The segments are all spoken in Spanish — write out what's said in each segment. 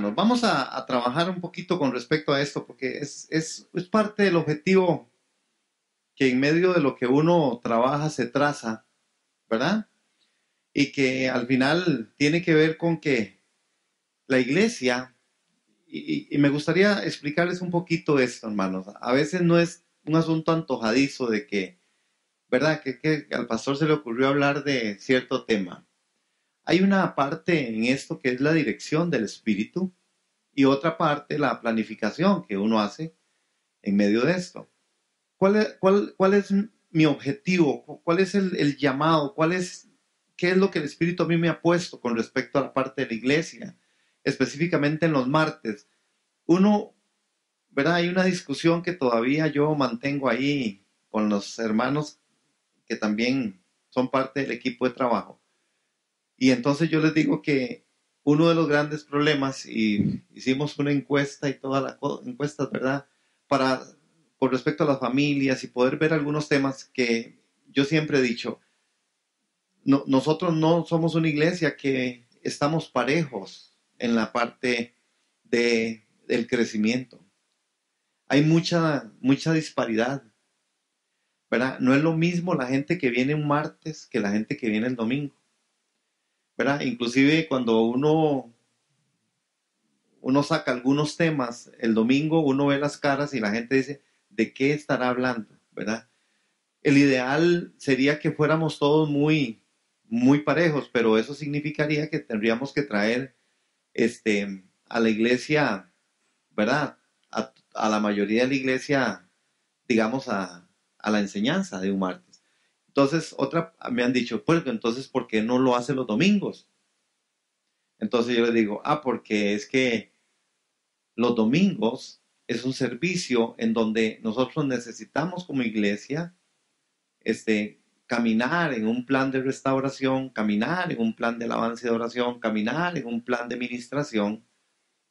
hermanos, vamos a trabajar un poquito con respecto a esto, porque es parte del objetivo que en medio de lo que uno trabaja se traza, ¿verdad? Y que al final tiene que ver con que la iglesia, y me gustaría explicarles un poquito esto, hermanos. A veces no es un asunto antojadizo de que, ¿verdad? Que al pastor se le ocurrió hablar de cierto tema. Hay una parte en esto que es la dirección del espíritu y otra parte la planificación que uno hace en medio de esto. ¿Cuál es mi objetivo? ¿Cuál es el llamado? ¿Qué es lo que el Espíritu a mí me ha puesto con respecto a la parte de la iglesia? Específicamente en los martes. Uno, ¿verdad? Hay una discusión que todavía yo mantengo ahí con los hermanos que también son parte del equipo de trabajo. Y entonces yo les digo que uno de los grandes problemas, y hicimos una encuesta y todas las encuestas, ¿verdad? Para, con respecto a las familias y poder ver algunos temas que yo siempre he dicho, no, nosotros no somos una iglesia que estamos parejos en la parte del crecimiento. Hay mucha disparidad, ¿verdad? No es lo mismo la gente que viene un martes que la gente que viene el domingo, ¿verdad? Inclusive cuando uno saca algunos temas, el domingo uno ve las caras y la gente dice, ¿de qué estará hablando? ¿Verdad? El ideal sería que fuéramos todos muy parejos, pero eso significaría que tendríamos que traer a la iglesia, ¿verdad? A la mayoría de la iglesia, digamos, a la enseñanza de un martes. Entonces, me han dicho, pues, entonces, ¿por qué no lo hace los domingos? Entonces yo les digo, porque es que los domingos es un servicio en donde nosotros necesitamos como iglesia caminar en un plan de restauración, caminar en un plan de alabanza y de oración, caminar en un plan de ministración,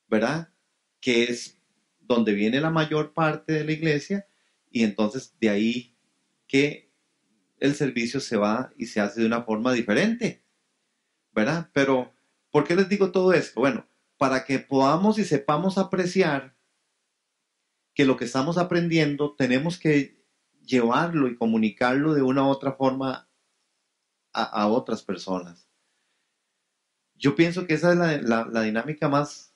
¿verdad? Que es donde viene la mayor parte de la iglesia y entonces de ahí que el servicio se va y se hace de una forma diferente, ¿verdad? Pero, ¿por qué les digo todo esto? Bueno, para que podamos y sepamos apreciar que lo que estamos aprendiendo tenemos que llevarlo y comunicarlo de una u otra forma a otras personas. Yo pienso que esa es la dinámica más,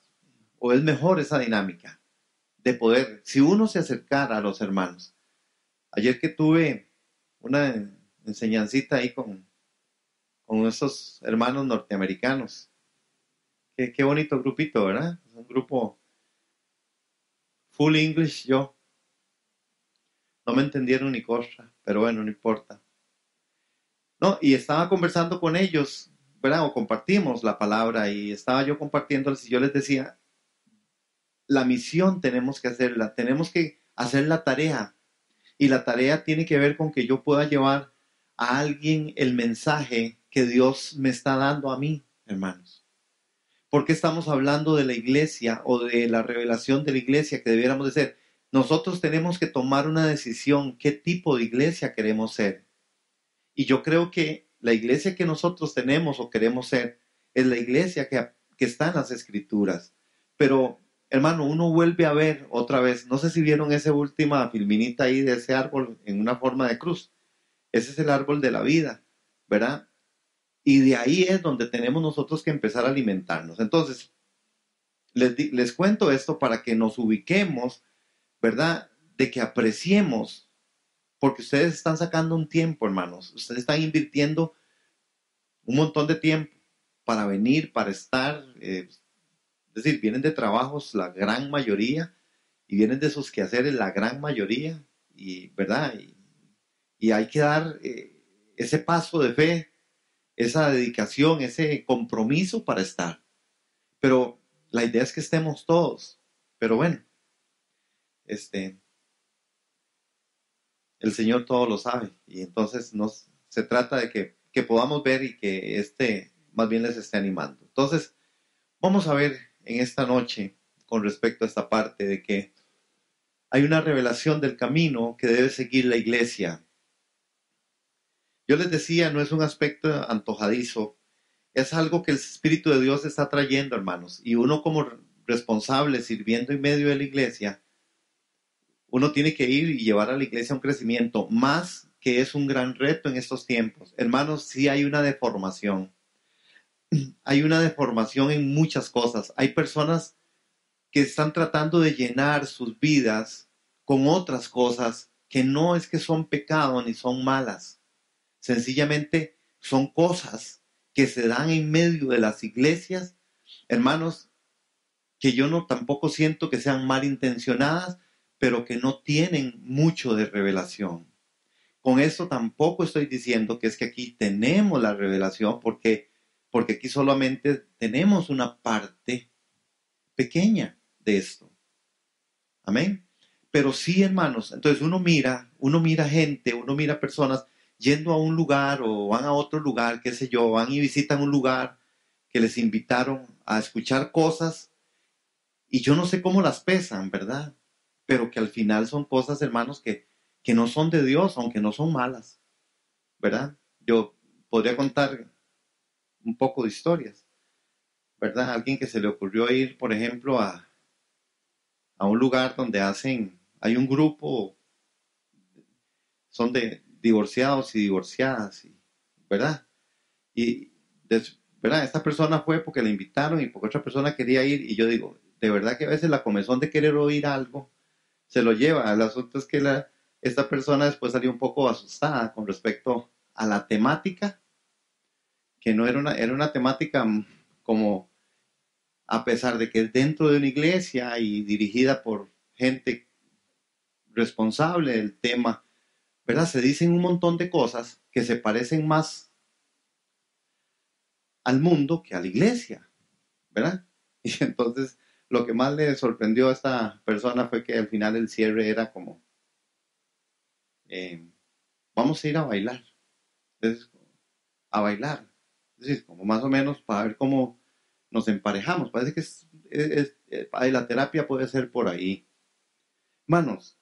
o es mejor esa dinámica, de poder, si uno se acercara a los hermanos. Ayer que tuve una enseñancita ahí con esos hermanos norteamericanos, qué bonito grupito, ¿verdad? Es un grupo full English yo. No me entendieron ni cosa, pero bueno, no importa. No, y estaba conversando con ellos, ¿verdad? O compartimos la palabra y estaba yo compartiéndoles y yo les decía, la misión tenemos que hacerla, tenemos que hacer la tarea. Y la tarea tiene que ver con que yo pueda llevar a alguien el mensaje que Dios me está dando a mí, hermanos. ¿Por qué estamos hablando de la iglesia o de la revelación de la iglesia que debiéramos de ser? Nosotros tenemos que tomar una decisión, qué tipo de iglesia queremos ser. Y yo creo que la iglesia que nosotros tenemos o queremos ser es la iglesia que está en las escrituras. Pero, hermano, uno vuelve a ver otra vez, no sé si vieron esa última filminita ahí de ese árbol en una forma de cruz. Ese es el árbol de la vida, ¿verdad? Y de ahí es donde tenemos nosotros que empezar a alimentarnos. Entonces, les cuento esto para que nos ubiquemos, ¿verdad? De que apreciemos, porque ustedes están sacando un tiempo, hermanos. Ustedes están invirtiendo un montón de tiempo para venir, para estar. Es decir, vienen de trabajos la gran mayoría y vienen de sus quehaceres la gran mayoría, y, ¿verdad? Y hay que dar ese paso de fe, esa dedicación, ese compromiso para estar. Pero la idea es que estemos todos. Pero bueno, este, el Señor todo lo sabe y entonces se trata de que podamos ver y que más bien les esté animando. Entonces, vamos a ver en esta noche con respecto a esta parte de que hay una revelación del camino que debe seguir la iglesia. Yo les decía, no es un aspecto antojadizo, es algo que el Espíritu de Dios está trayendo, hermanos. Y uno como responsable sirviendo en medio de la iglesia, uno tiene que ir y llevar a la iglesia a un crecimiento, más que es un gran reto en estos tiempos. Hermanos, sí hay una deformación. Hay una deformación en muchas cosas. Hay personas que están tratando de llenar sus vidas con otras cosas que no es que son pecado ni son malas. Sencillamente son cosas que se dan en medio de las iglesias, hermanos, que yo no tampoco siento que sean malintencionadas, pero que no tienen mucho de revelación. Con esto tampoco estoy diciendo que es que aquí tenemos la revelación, porque aquí solamente tenemos una parte pequeña de esto. Amén. Pero sí, hermanos, entonces uno mira gente, uno mira personas yendo a un lugar o van a otro lugar, qué sé yo, van y visitan un lugar que les invitaron a escuchar cosas y yo no sé cómo las pesan, ¿verdad? Pero que al final son cosas, hermanos, que no son de Dios, aunque no son malas, ¿verdad? Yo podría contar un poco de historias, ¿verdad? Alguien que se le ocurrió ir, por ejemplo, a un lugar donde hay un grupo, son de divorciados y divorciadas, ¿verdad? Y, ¿verdad? Esta persona fue porque le invitaron y porque otra persona quería ir, y yo digo, de verdad que a veces la comezón de querer oír algo se lo lleva. El asunto es que esta persona después salió un poco asustada con respecto a la temática, que no era una temática como, a pesar de que es dentro de una iglesia y dirigida por gente responsable del tema, ¿verdad? Se dicen un montón de cosas que se parecen más al mundo que a la iglesia, ¿verdad? Y entonces lo que más le sorprendió a esta persona fue que al final el cierre era como, eh, vamos a ir a bailar. Entonces, a bailar. Es decir, como más o menos para ver cómo nos emparejamos. Parece que la terapia puede ser por ahí. Manos,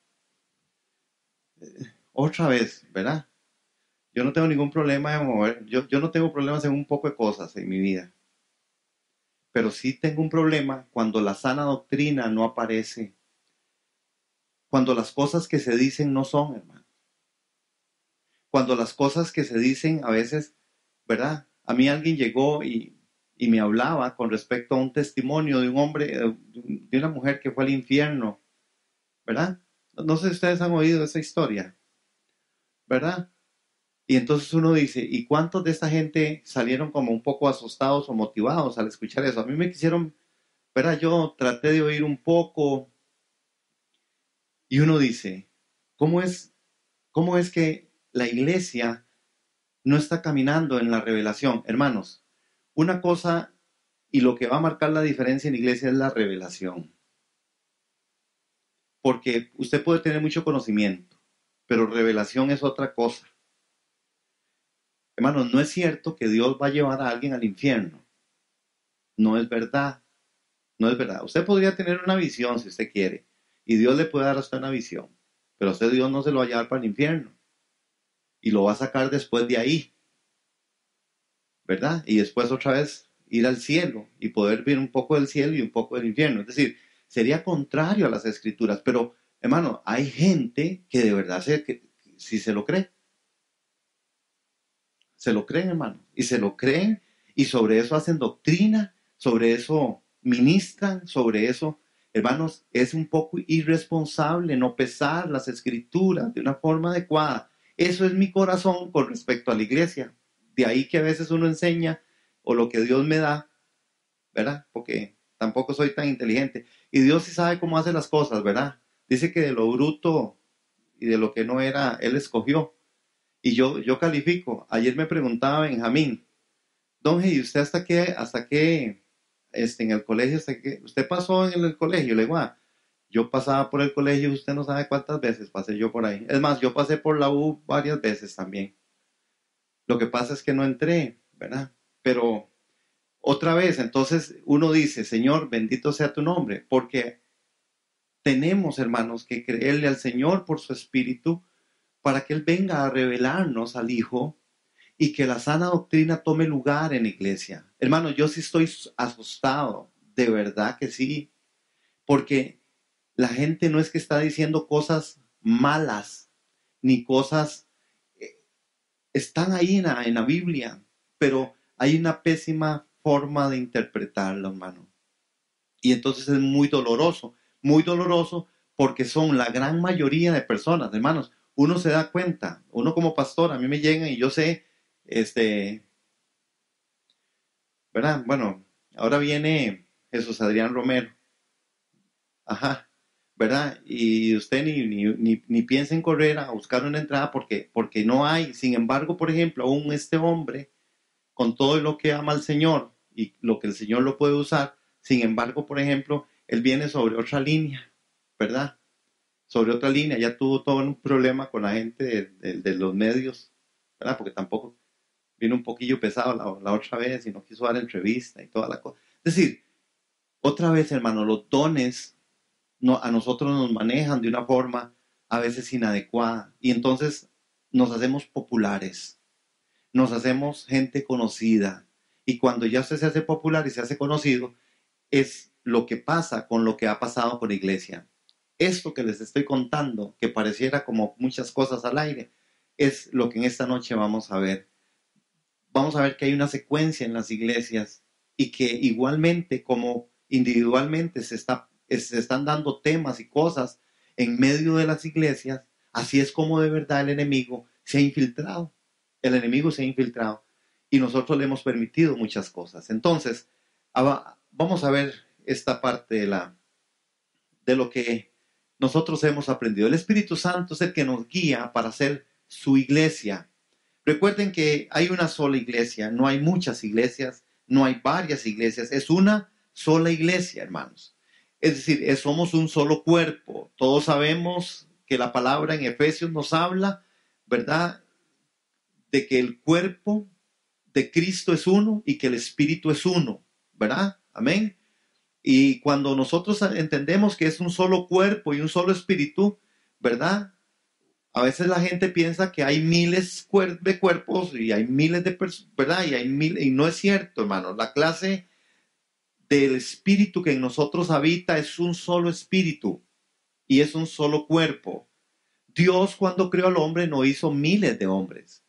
otra vez, ¿verdad? Yo no tengo ningún problema de mover, yo no tengo problemas en un poco de cosas en mi vida, pero sí tengo un problema cuando la sana doctrina no aparece, cuando las cosas que se dicen no son, hermano, cuando las cosas que se dicen a veces, ¿verdad? A mí alguien llegó y me hablaba con respecto a un testimonio de un hombre, de una mujer que fue al infierno, ¿verdad? No sé si ustedes han oído esa historia, ¿verdad? Y entonces uno dice, ¿y cuántos de esta gente salieron como un poco asustados o motivados al escuchar eso? A mí me quisieron, ¿verdad? Yo traté de oír un poco y uno dice, ¿cómo cómo es que la iglesia no está caminando en la revelación? Hermanos, una cosa y lo que va a marcar la diferencia en la iglesia es la revelación. Porque usted puede tener mucho conocimiento, pero revelación es otra cosa. Hermanos, no es cierto que Dios va a llevar a alguien al infierno. No es verdad. No es verdad. Usted podría tener una visión si usted quiere. Y Dios le puede dar a usted una visión. Pero a usted Dios no se lo va a llevar para el infierno. Y lo va a sacar después de ahí. ¿Verdad? Y después otra vez ir al cielo y poder ver un poco del cielo y un poco del infierno. Es decir, sería contrario a las escrituras. Pero, hermano, hay gente que de verdad si se lo cree. Se lo creen, hermano. Y se lo creen y sobre eso hacen doctrina, sobre eso ministran, sobre eso, hermanos, es un poco irresponsable no pesar las escrituras de una forma adecuada. Eso es mi corazón con respecto a la iglesia. De ahí que a veces uno enseña o lo que Dios me da, ¿verdad? Porque tampoco soy tan inteligente. Y Dios sí sabe cómo hace las cosas, ¿verdad? Dice que de lo bruto y de lo que no era, Él escogió. Y yo califico. Ayer me preguntaba Benjamín, Don G, ¿y usted hasta qué, en el colegio, hasta qué, usted pasó en el colegio? Le digo, yo pasaba por el colegio, usted no sabe cuántas veces pasé yo por ahí. Es más, yo pasé por la U varias veces también. Lo que pasa es que no entré, ¿verdad? Pero otra vez, entonces uno dice, Señor, bendito sea tu nombre, porque tenemos, hermanos, que creerle al Señor por su Espíritu para que Él venga a revelarnos al Hijo y que la sana doctrina tome lugar en la iglesia. Hermano, yo sí estoy asustado, de verdad que sí, Porque la gente no es que está diciendo cosas malas, ni cosas, están ahí en la Biblia, pero hay una pésima forma de interpretarlo, hermano. Y entonces es muy doloroso porque son la gran mayoría de personas, hermanos. Uno se da cuenta, uno como pastor, a mí me llegan y yo sé, ¿verdad? Bueno, ahora viene Jesús Adrián Romero, ajá, ¿verdad? Y usted ni piensa en correr a buscar una entrada porque no hay. Sin embargo, por ejemplo, aún este hombre, con todo lo que ama al Señor y lo que el Señor lo puede usar, sin embargo, por ejemplo, él viene sobre otra línea, ¿verdad? Sobre otra línea, ya tuvo todo un problema con la gente de los medios, ¿verdad? Porque tampoco vino un poquillo pesado la otra vez y no quiso dar entrevista y toda la cosa. Es decir, otra vez, hermano, los dones a nosotros nos manejan de una forma a veces inadecuada y entonces nos hacemos populares, nos hacemos gente conocida y cuando ya usted se hace popular y se hace conocido, es lo que pasa con lo que ha pasado con la iglesia. Esto que les estoy contando, que pareciera como muchas cosas al aire, es lo que en esta noche vamos a ver. Vamos a ver que hay una secuencia en las iglesias y que igualmente como individualmente se están dando temas y cosas en medio de las iglesias, así es como de verdad el enemigo se ha infiltrado. El enemigo se ha infiltrado y nosotros le hemos permitido muchas cosas. Entonces, vamos a ver esta parte de lo que nosotros hemos aprendido. El Espíritu Santo es el que nos guía para hacer su iglesia. Recuerden que hay una sola iglesia, no hay muchas iglesias, no hay varias iglesias, es una sola iglesia, hermanos. Es decir, somos un solo cuerpo. Todos sabemos que la palabra en Efesios nos habla, ¿verdad? De que el cuerpo de Cristo es uno y que el Espíritu es uno, ¿verdad? Amén. Y cuando nosotros entendemos que es un solo cuerpo y un solo espíritu, ¿verdad? A veces la gente piensa que hay miles de cuerpos y hay miles de personas, ¿verdad? Y no es cierto, hermano. La clase del espíritu que en nosotros habita es un solo espíritu y es un solo cuerpo. Dios cuando creó al hombre no hizo miles de hombres.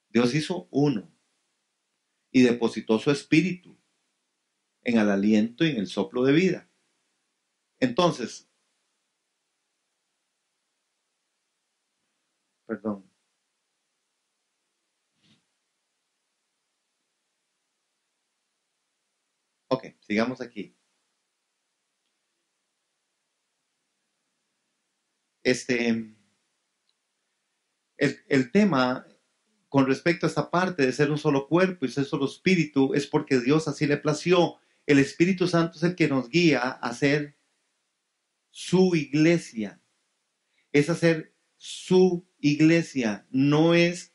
Dios hizo uno y depositó su espíritu en el aliento y en el soplo de vida. Entonces, perdón. Ok, sigamos aquí. Este, el tema con respecto a esta parte de ser un solo cuerpo y ser solo espíritu es porque Dios así le plació. El Espíritu Santo es el que nos guía a hacer su iglesia. Es hacer su iglesia. No es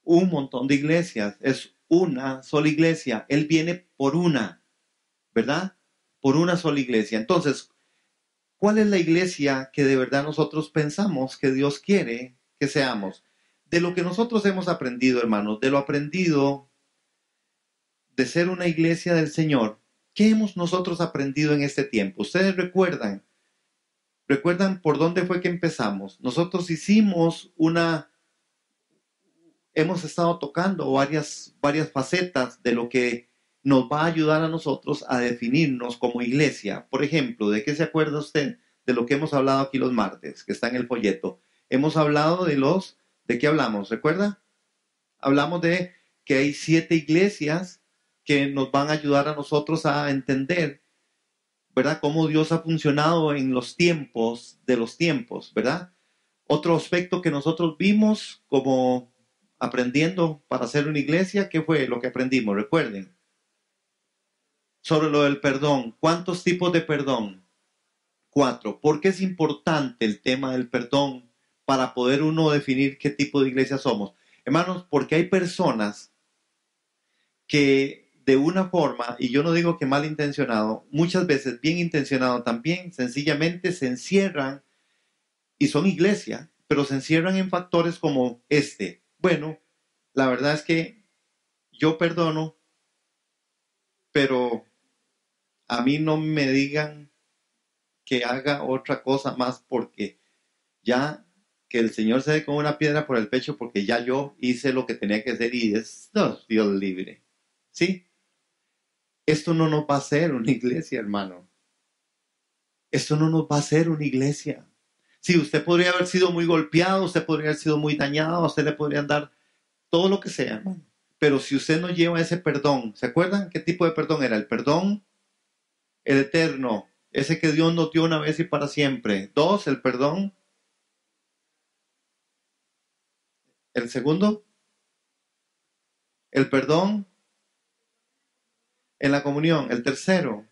un montón de iglesias, es una sola iglesia. Él viene por una, ¿verdad? Por una sola iglesia. Entonces, ¿cuál es la iglesia que de verdad nosotros pensamos que Dios quiere que seamos? De lo que nosotros hemos aprendido, hermanos, de lo aprendido de ser una iglesia del Señor, ¿qué hemos nosotros aprendido en este tiempo? Ustedes recuerdan por dónde fue que empezamos. Nosotros hemos estado tocando varias facetas de lo que nos va a ayudar a nosotros a definirnos como iglesia. Por ejemplo, ¿de qué se acuerda usted de lo que hemos hablado aquí los martes, que está en el folleto? Hemos hablado ¿de qué hablamos? ¿Recuerda? Hablamos de que hay 7 iglesias que nos van a ayudar a nosotros a entender, ¿verdad? Cómo Dios ha funcionado en los tiempos de los tiempos, ¿verdad? Otro aspecto que nosotros vimos como aprendiendo para hacer una iglesia, ¿qué fue lo que aprendimos? Recuerden, sobre lo del perdón. ¿Cuántos tipos de perdón? 4. ¿Por qué es importante el tema del perdón para poder uno definir qué tipo de iglesia somos? Hermanos, porque hay personas que de una forma, y yo no digo que malintencionado, muchas veces bien intencionado también, sencillamente se encierran y son iglesia, pero se encierran en factores como este. Bueno, la verdad es que yo perdono, pero a mí no me digan que haga otra cosa más porque ya que el Señor se dé con una piedra por el pecho porque ya yo hice lo que tenía que hacer y es Dios libre. ¿Sí? Esto no nos va a hacer una iglesia, hermano. Esto no nos va a hacer una iglesia. Sí, usted podría haber sido muy golpeado, usted podría haber sido muy dañado, a usted le podrían dar todo lo que sea, hermano. Pero si usted no lleva ese perdón, ¿se acuerdan qué tipo de perdón era? El perdón, el eterno, ese que Dios nos dio una vez y para siempre. Dos, el perdón. El segundo, el perdón en la comunión. El tercero,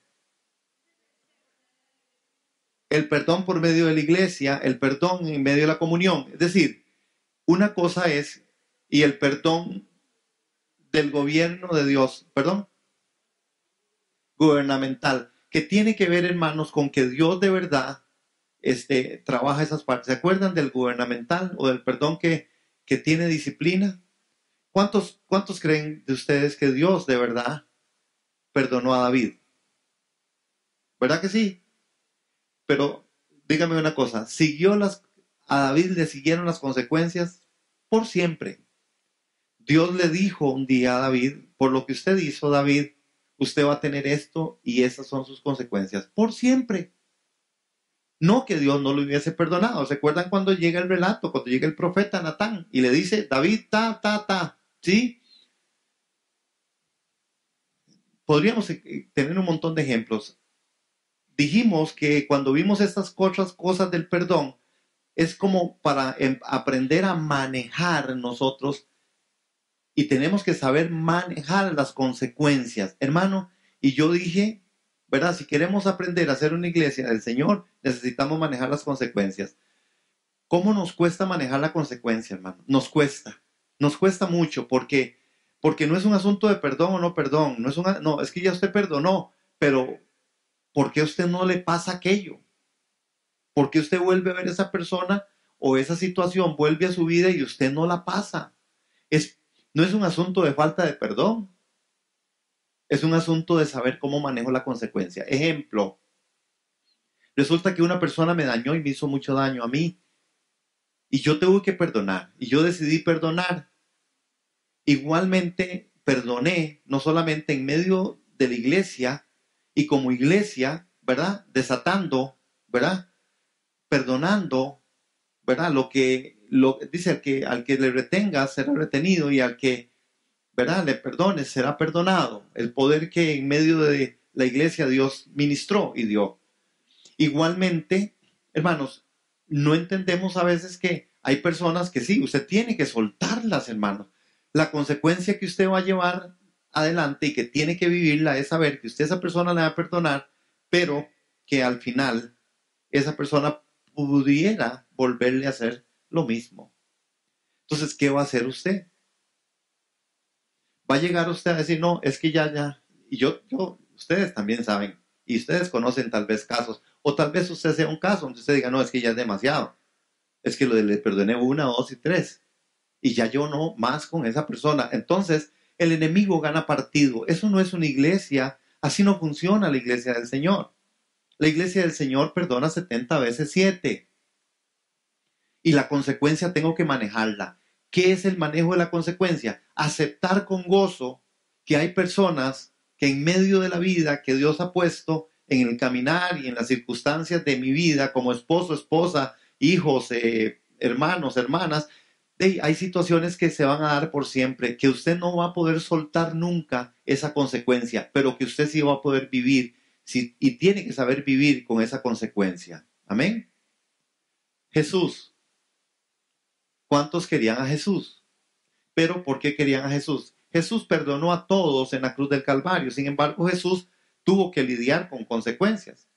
el perdón por medio de la iglesia, el perdón en medio de la comunión. Es decir, una cosa es, y el perdón del gobierno de Dios, perdón, gubernamental, que tiene que ver, hermanos, con que Dios de verdad trabaja esas partes. ¿Se acuerdan del gubernamental o del perdón que tiene disciplina? ¿Cuántos creen de ustedes que Dios de verdad perdonó a David? ¿Verdad que sí? Pero dígame una cosa, a David le siguieron las consecuencias por siempre. Dios le dijo un día a David, por lo que usted hizo, David, usted va a tener esto y esas son sus consecuencias por siempre. No que Dios no lo hubiese perdonado. ¿Se acuerdan cuando llega el relato, cuando llega el profeta Natán y le dice, David, ¿sí? Podríamos tener un montón de ejemplos. Dijimos que cuando vimos estas cosas del perdón, es como para aprender a manejar nosotros y tenemos que saber manejar las consecuencias, hermano. Y yo dije, ¿verdad? Si queremos aprender a ser una iglesia del Señor, necesitamos manejar las consecuencias. ¿Cómo nos cuesta manejar la consecuencia, hermano? Nos cuesta mucho porque no es un asunto de perdón o no perdón, no, es que ya usted perdonó, pero ¿por qué a usted no le pasa aquello? ¿Por qué usted vuelve a ver a esa persona o esa situación vuelve a su vida y usted no la pasa? No es un asunto de falta de perdón, es un asunto de saber cómo manejo la consecuencia. Ejemplo, resulta que una persona me dañó y me hizo mucho daño a mí y yo tuve que perdonar y yo decidí perdonar. Igualmente perdoné, no solamente en medio de la iglesia y como iglesia, ¿verdad? Desatando, ¿verdad? Perdonando, ¿verdad? Dice al que le retenga será retenido y al que, ¿verdad? Le perdone será perdonado. El poder que en medio de la iglesia Dios ministró y dio. Igualmente, hermanos, no entendemos a veces que hay personas que sí, usted tiene que soltarlas, hermanos. La consecuencia que usted va a llevar adelante y que tiene que vivirla es saber que usted a esa persona le va a perdonar, pero que al final esa persona pudiera volverle a hacer lo mismo. Entonces, ¿qué va a hacer usted? Va a llegar usted a decir, no, es que ya. Y ustedes también saben, y ustedes conocen tal vez casos, o tal vez usted sea un caso donde usted diga, no, es que ya es demasiado. Es que le perdoné una, dos y tres. Y ya yo no más con esa persona. Entonces, el enemigo gana partido. Eso no es una iglesia. Así no funciona la iglesia del Señor. La iglesia del Señor perdona 70 veces 7. Y la consecuencia tengo que manejarla. ¿Qué es el manejo de la consecuencia? Aceptar con gozo que hay personas que en medio de la vida que Dios ha puesto en el caminar y en las circunstancias de mi vida como esposo, esposa, hijos, hermanos, hermanas, hay situaciones que se van a dar por siempre, que usted no va a poder soltar nunca esa consecuencia, pero que usted sí va a poder vivir y tiene que saber vivir con esa consecuencia. Amén. Jesús. ¿Cuántos querían a Jesús? Pero ¿por qué querían a Jesús? Jesús perdonó a todos en la cruz del Calvario. Sin embargo, Jesús tuvo que lidiar con consecuencias.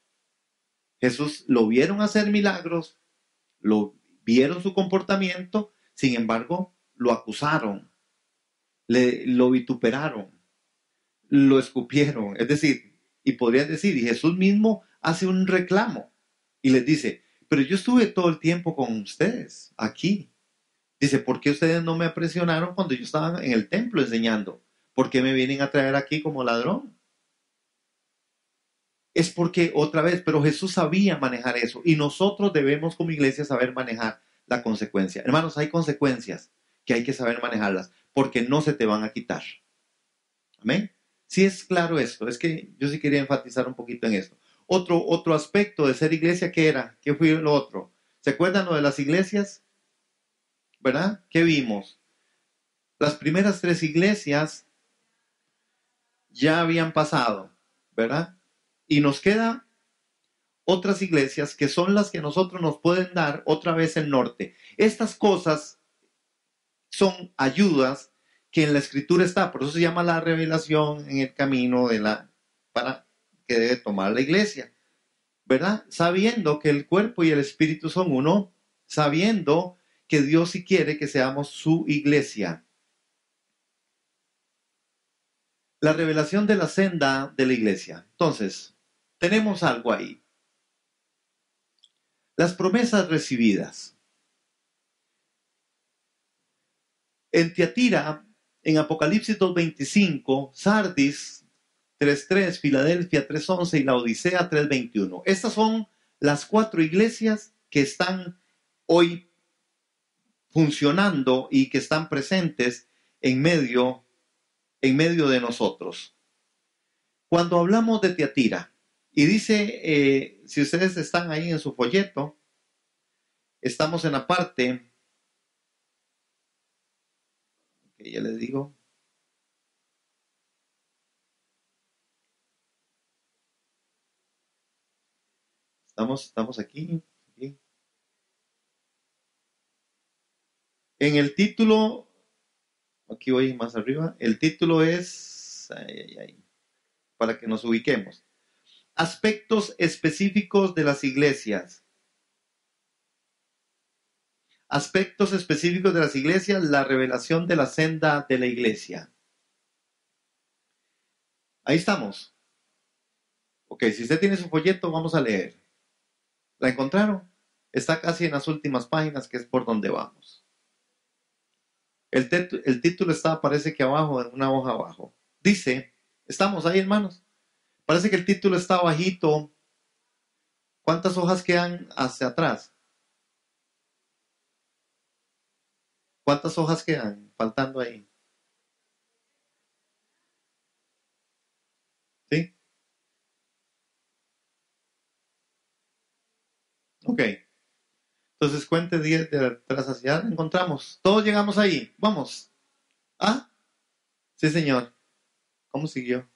Jesús lo vieron hacer milagros, lo vieron su comportamiento, sin embargo, lo acusaron, lo vituperaron, lo escupieron. Es decir, y podrían decir, y Jesús mismo hace un reclamo y les dice, pero yo estuve todo el tiempo con ustedes aquí. Dice, ¿por qué ustedes no me presionaron cuando yo estaba en el templo enseñando? ¿Por qué me vienen a traer aquí como ladrón? es porque otra vez, pero Jesús sabía manejar eso y nosotros debemos como iglesia saber manejar la consecuencia. Hermanos, hay consecuencias que hay que saber manejarlas porque no se te van a quitar. Amén. Sí es claro esto, es que yo sí quería enfatizar un poquito en esto. Otro aspecto de ser iglesia, ¿qué era? ¿Qué fue lo otro? ¿Se acuerdan lo de las iglesias? ¿Verdad? ¿Qué vimos? Las primeras 3 iglesias ya habían pasado, ¿verdad? Y nos queda otras iglesias que son las que a nosotros nos pueden dar otra vez el norte. Estas cosas son ayudas que en la escritura está, por eso se llama la revelación en el camino para que debe tomar la iglesia, ¿verdad? Sabiendo que el cuerpo y el espíritu son uno, sabiendo que Dios sí quiere que seamos su iglesia. La revelación de la senda de la iglesia. Entonces, tenemos algo ahí. Las promesas recibidas. En Tiatira, en Apocalipsis 2:25, Sardis 3:3, Filadelfia 3:11 y la Odisea 3:21. Estas son las 4 iglesias que están hoy funcionando y que están presentes en medio de nosotros. Cuando hablamos de Tiatira, y dice, si ustedes están ahí en su folleto, estamos en la parte, que ya les digo, estamos aquí. En el título, aquí voy más arriba, el título es, para que nos ubiquemos, aspectos específicos de las iglesias. Aspectos específicos de las iglesias, la revelación de la senda de la iglesia. Ahí estamos. Ok, si usted tiene su folleto, vamos a leer. ¿La encontraron? Está casi en las últimas páginas, que es por donde vamos. El título está, parece que abajo, en una hoja abajo. Dice, estamos ahí, hermanos. Parece que el título está bajito. ¿Cuántas hojas quedan hacia atrás? ¿Cuántas hojas quedan faltando ahí? ¿Sí? Ok. Entonces cuente 10 de atrás hacia allá. Encontramos. Todos llegamos ahí. Vamos. ¿Ah? Sí, señor. ¿Cómo siguió?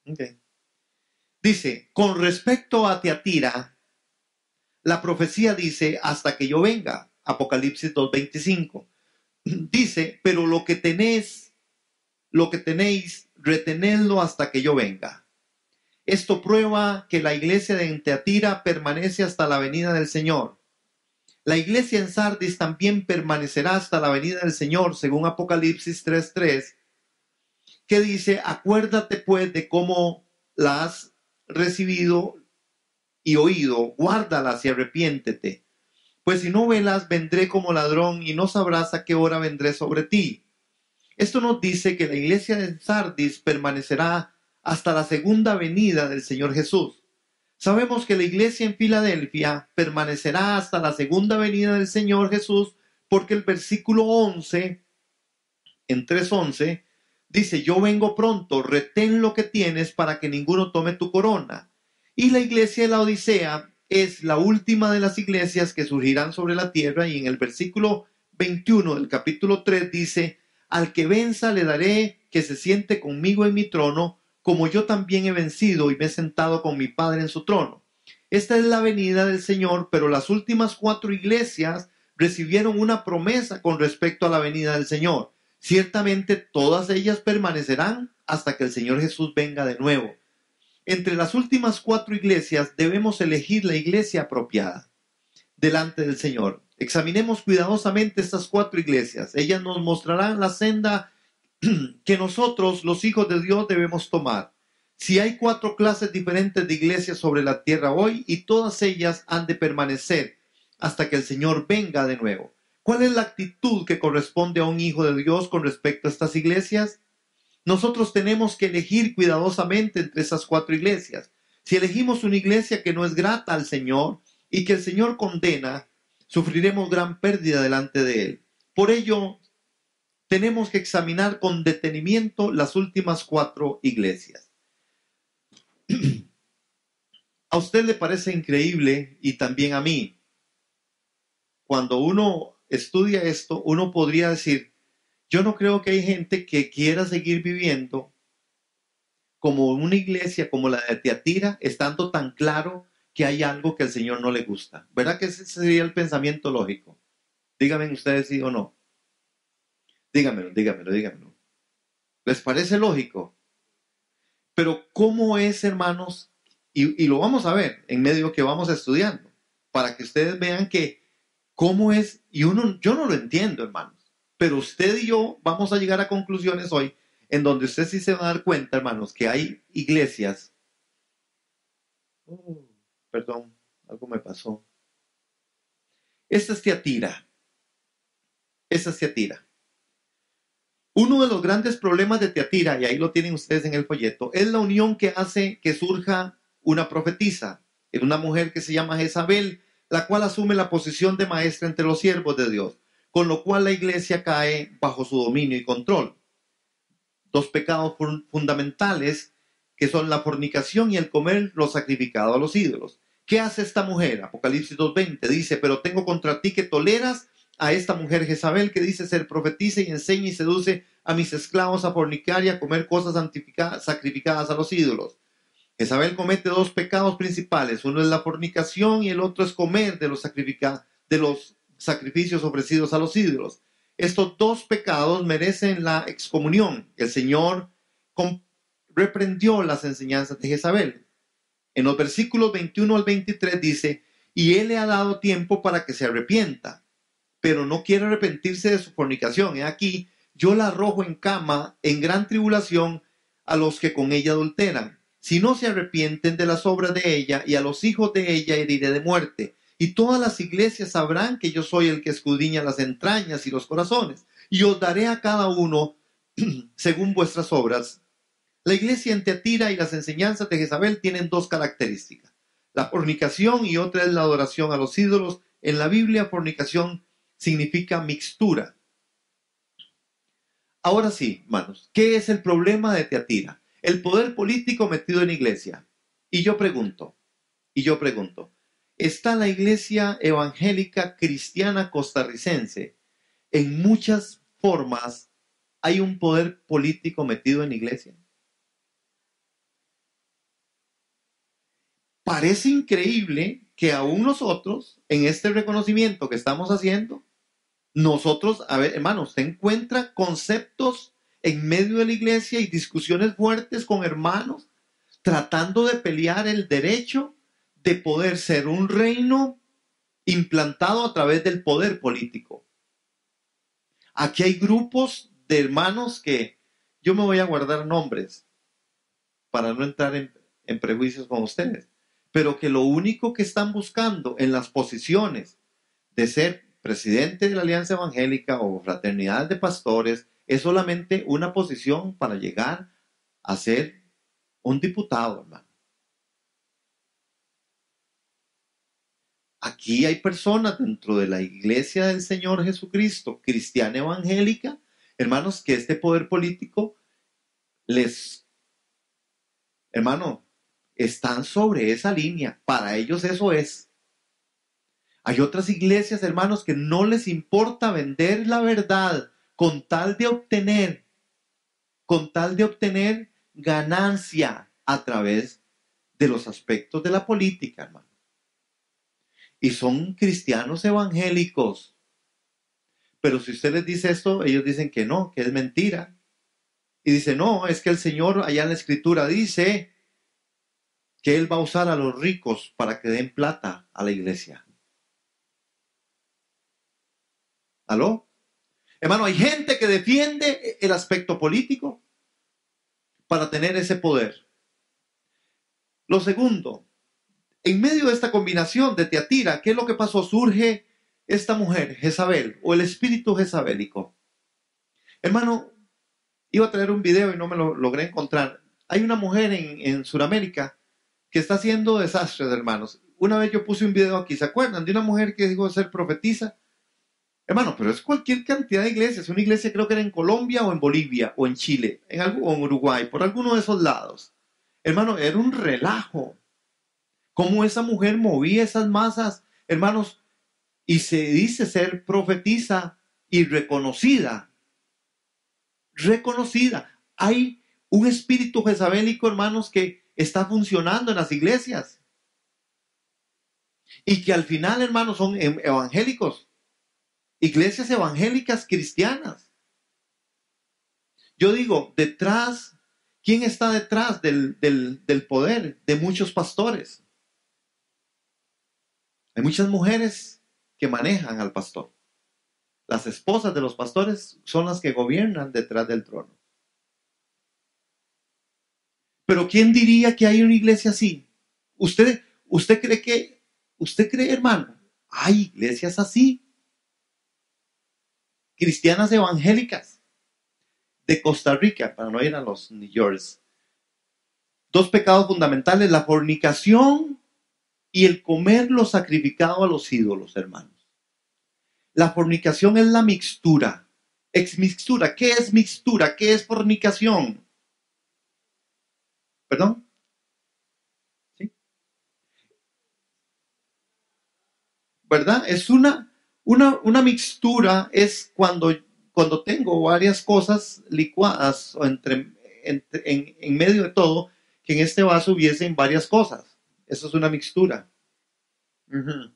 Ok. Dice, con respecto a Tiatira, la profecía dice, hasta que yo venga. Apocalipsis 2:25. Dice, pero lo que tenéis, retenedlo hasta que yo venga. Esto prueba que la iglesia de Tiatira permanece hasta la venida del Señor. La iglesia en Sardis también permanecerá hasta la venida del Señor, según Apocalipsis 3:3, que dice, acuérdate pues de cómo la has recibido y oído, guárdalas y arrepiéntete. Pues si no velas, vendré como ladrón y no sabrás a qué hora vendré sobre ti. Esto nos dice que la iglesia de Sardis permanecerá hasta la segunda venida del Señor Jesús. Sabemos que la iglesia en Filadelfia permanecerá hasta la segunda venida del Señor Jesús porque el versículo 11, en 3:11, dice, yo vengo pronto, retén lo que tienes para que ninguno tome tu corona. Y la iglesia de la Odisea es la última de las iglesias que surgirán sobre la tierra y en el versículo 21 del capítulo 3 dice, al que venza le daré que se siente conmigo en mi trono, como yo también he vencido y me he sentado con mi Padre en su trono. Esta es la venida del Señor, pero las últimas 4 iglesias recibieron una promesa con respecto a la venida del Señor. Ciertamente todas ellas permanecerán hasta que el Señor Jesús venga de nuevo. Entre las últimas 4 iglesias debemos elegir la iglesia apropiada delante del Señor. Examinemos cuidadosamente estas 4 iglesias. Ellas nos mostrarán la senda que nosotros, los hijos de Dios, debemos tomar. Si hay 4 clases diferentes de iglesias sobre la tierra hoy y todas ellas han de permanecer hasta que el Señor venga de nuevo. ¿Cuál es la actitud que corresponde a un hijo de Dios con respecto a estas iglesias? Nosotros tenemos que elegir cuidadosamente entre esas 4 iglesias. Si elegimos una iglesia que no es grata al Señor y que el Señor condena, sufriremos gran pérdida delante de Él. Por ello, tenemos que examinar con detenimiento las últimas 4 iglesias. ¿A usted le parece increíble, y también a mí, cuando uno estudia esto, uno podría decir, yo no creo que hay gente que quiera seguir viviendo como una iglesia como la de Tiatira, estando tan claro que hay algo que al Señor no le gusta? ¿Verdad que ese sería el pensamiento lógico? Díganme ustedes sí o no. Dígamelo. ¿Les parece lógico? Pero ¿cómo es, hermanos? Y lo vamos a ver en medio que vamos estudiando, para que ustedes vean que cómo es, y yo no lo entiendo, hermanos, pero usted y yo vamos a llegar a conclusiones hoy en donde usted sí se va a dar cuenta, hermanos, que hay iglesias. Oh, perdón, algo me pasó. Esta es Tiatira. Uno de los grandes problemas de Tiatira, y ahí lo tienen ustedes en el folleto, es la unión que hace que surja una profetisa, una mujer que se llama Jezabel, la cual asume la posición de maestra entre los siervos de Dios, con lo cual la iglesia cae bajo su dominio y control. 2 pecados fundamentales, que son la fornicación y el comer lo sacrificado a los ídolos. ¿Qué hace esta mujer? Apocalipsis 2:20 dice, pero tengo contra ti que toleras a esta mujer Jezabel, que dice ser profetiza y enseña y seduce a mis esclavos a fornicar y a comer cosas sacrificadas a los ídolos. Jezabel comete 2 pecados principales. Uno es la fornicación y el otro es comer de los sacrificios ofrecidos a los ídolos. Estos 2 pecados merecen la excomunión. El Señor reprendió las enseñanzas de Jezabel. En los versículos 21 al 23 dice, y Él le ha dado tiempo para que se arrepienta, pero no quiere arrepentirse de su fornicación. He aquí, yo la arrojo en cama, en gran tribulación, a los que con ella adulteran. Si no se arrepienten de las obras de ella, y a los hijos de ella heriré de muerte. Y todas las iglesias sabrán que yo soy el que escudriña las entrañas y los corazones, y os daré a cada uno según vuestras obras. La iglesia en Tiatira y las enseñanzas de Jezabel tienen 2 características: la fornicación, y otra es la adoración a los ídolos. En la Biblia, fornicación significa mixtura. Ahora sí, hermanos, ¿qué es el problema de Tiatira? El poder político metido en la iglesia. Y yo pregunto, ¿está la iglesia evangélica cristiana costarricense? En muchas formas hay un poder político metido en la iglesia. Parece increíble que aún nosotros, en este reconocimiento que estamos haciendo, nosotros, a ver, hermanos, usted encuentra conceptos en medio de la iglesia y discusiones fuertes con hermanos tratando de pelear el derecho de poder ser un reino implantado a través del poder político. Aquí hay grupos de hermanos que yo me voy a guardar nombres para no entrar en prejuicios con ustedes, pero que lo único que están buscando en las posiciones de ser presidente de la Alianza Evangélica o Fraternidad de Pastores es solamente una posición para llegar a ser un diputado, hermano. Aquí hay personas dentro de la iglesia del Señor Jesucristo, cristiana evangélica, hermanos, que este poder político hermano, están sobre esa línea. Para ellos eso es. Hay otras iglesias, hermanos, que no les importa vender la verdad con tal de obtener ganancia a través de los aspectos de la política, hermano. Y son cristianos evangélicos. Pero si usted les dice esto, ellos dicen que no, que es mentira. Y dice, no, es que el Señor allá en la Escritura dice que Él va a usar a los ricos para que den plata a la iglesia. ¿Aló? Hermano, hay gente que defiende el aspecto político para tener ese poder. Lo segundo, en medio de esta combinación de Tiatira, ¿qué es lo que pasó? Surge esta mujer, Jezabel, o el espíritu jezabélico. Hermano, iba a traer un video y no me lo logré encontrar. Hay una mujer en Sudamérica que está haciendo desastres, hermanos. Una vez yo puse un video aquí, ¿se acuerdan? De una mujer que dijo ser profetisa. Hermano, pero es cualquier cantidad de iglesias. Una iglesia creo que era en Colombia o en Bolivia o en Chile, o en Uruguay, por alguno de esos lados. Hermano, era un relajo. Cómo esa mujer movía esas masas, hermanos, y se dice ser profetisa y reconocida. Reconocida. Hay un espíritu jezabélico, hermanos, que está funcionando en las iglesias. Y que al final, hermanos, son evangélicos. Iglesias evangélicas cristianas. Yo digo, detrás, ¿quién está detrás del poder de muchos pastores? Hay muchas mujeres que manejan al pastor. Las esposas de los pastores son las que gobiernan detrás del trono. Pero ¿quién diría que hay una iglesia así? ¿Usted cree, hermano? Hay iglesias así. Cristianas evangélicas de Costa Rica, para no ir a los New York. 2 pecados fundamentales, la fornicación y el comer lo sacrificado a los ídolos, hermanos. La fornicación es la mixtura. Exmixtura. ¿Qué es mixtura? ¿Qué es fornicación? ¿Perdón? ¿Sí? ¿Verdad? Es una mixtura, es cuando tengo varias cosas licuadas o en medio de todo, que en este vaso hubiesen varias cosas. Eso es una mixtura. Uh-huh.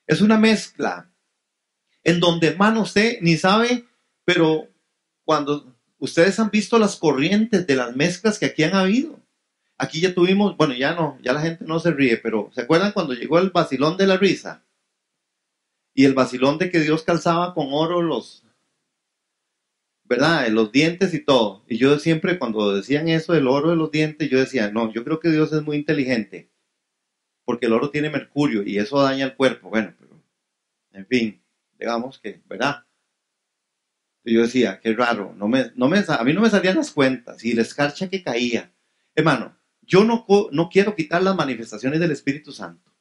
Es una mezcla en donde, hermano, usted ni sabe, pero cuando ustedes han visto las corrientes de las mezclas que aquí han habido. Aquí ya tuvimos, bueno, ya no, ya la gente no se ríe, pero ¿se acuerdan cuando llegó el vacilón de la risa? Y el vacilón de que Dios calzaba con oro ¿verdad? Los dientes y todo. Y yo siempre cuando decían eso del oro de los dientes, yo decía, no, yo creo que Dios es muy inteligente, porque el oro tiene mercurio y eso daña el cuerpo. Bueno, pero, en fin, digamos que, ¿verdad? Y yo decía, qué raro, a mí no me salían las cuentas y la escarcha que caía. Hermano, yo no quiero quitar las manifestaciones del Espíritu Santo,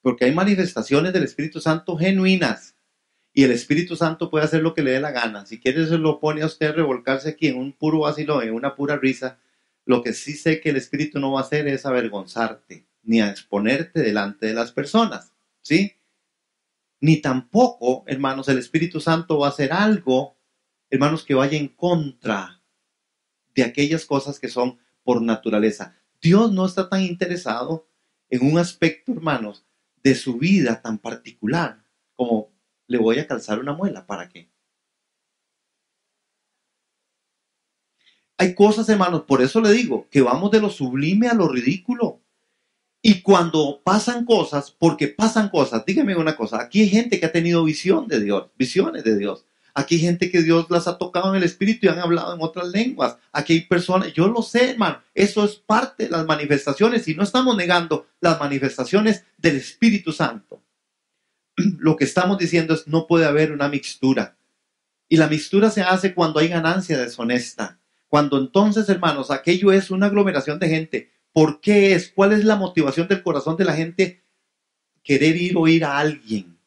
porque hay manifestaciones del Espíritu Santo genuinas. Y el Espíritu Santo puede hacer lo que le dé la gana. Si quiere se lo pone a usted a revolcarse aquí en un puro vacilón, en una pura risa. Lo que sí sé que el Espíritu no va a hacer es avergonzarte, ni a exponerte delante de las personas, ¿sí? Ni tampoco, hermanos, el Espíritu Santo va a hacer algo, hermanos, que vaya en contra de aquellas cosas que son por naturaleza. Dios no está tan interesado en un aspecto, hermanos, de su vida tan particular como le voy a calzar una muela. ¿Para qué? Hay cosas, hermanos, por eso le digo, que vamos de lo sublime a lo ridículo. Y cuando pasan cosas, porque pasan cosas, dígame una cosa, aquí hay gente que ha tenido visión de Dios, visiones de Dios. Aquí hay gente que Dios las ha tocado en el espíritu y han hablado en otras lenguas. Aquí hay personas, yo lo sé, hermano, eso es parte de las manifestaciones y no estamos negando las manifestaciones del Espíritu Santo. Lo que estamos diciendo es no puede haber una mixtura. Y la mixtura se hace cuando hay ganancia deshonesta. Cuando entonces, hermanos, aquello es una aglomeración de gente. ¿Por qué es? ¿Cuál es la motivación del corazón de la gente? Querer ir o oír a alguien.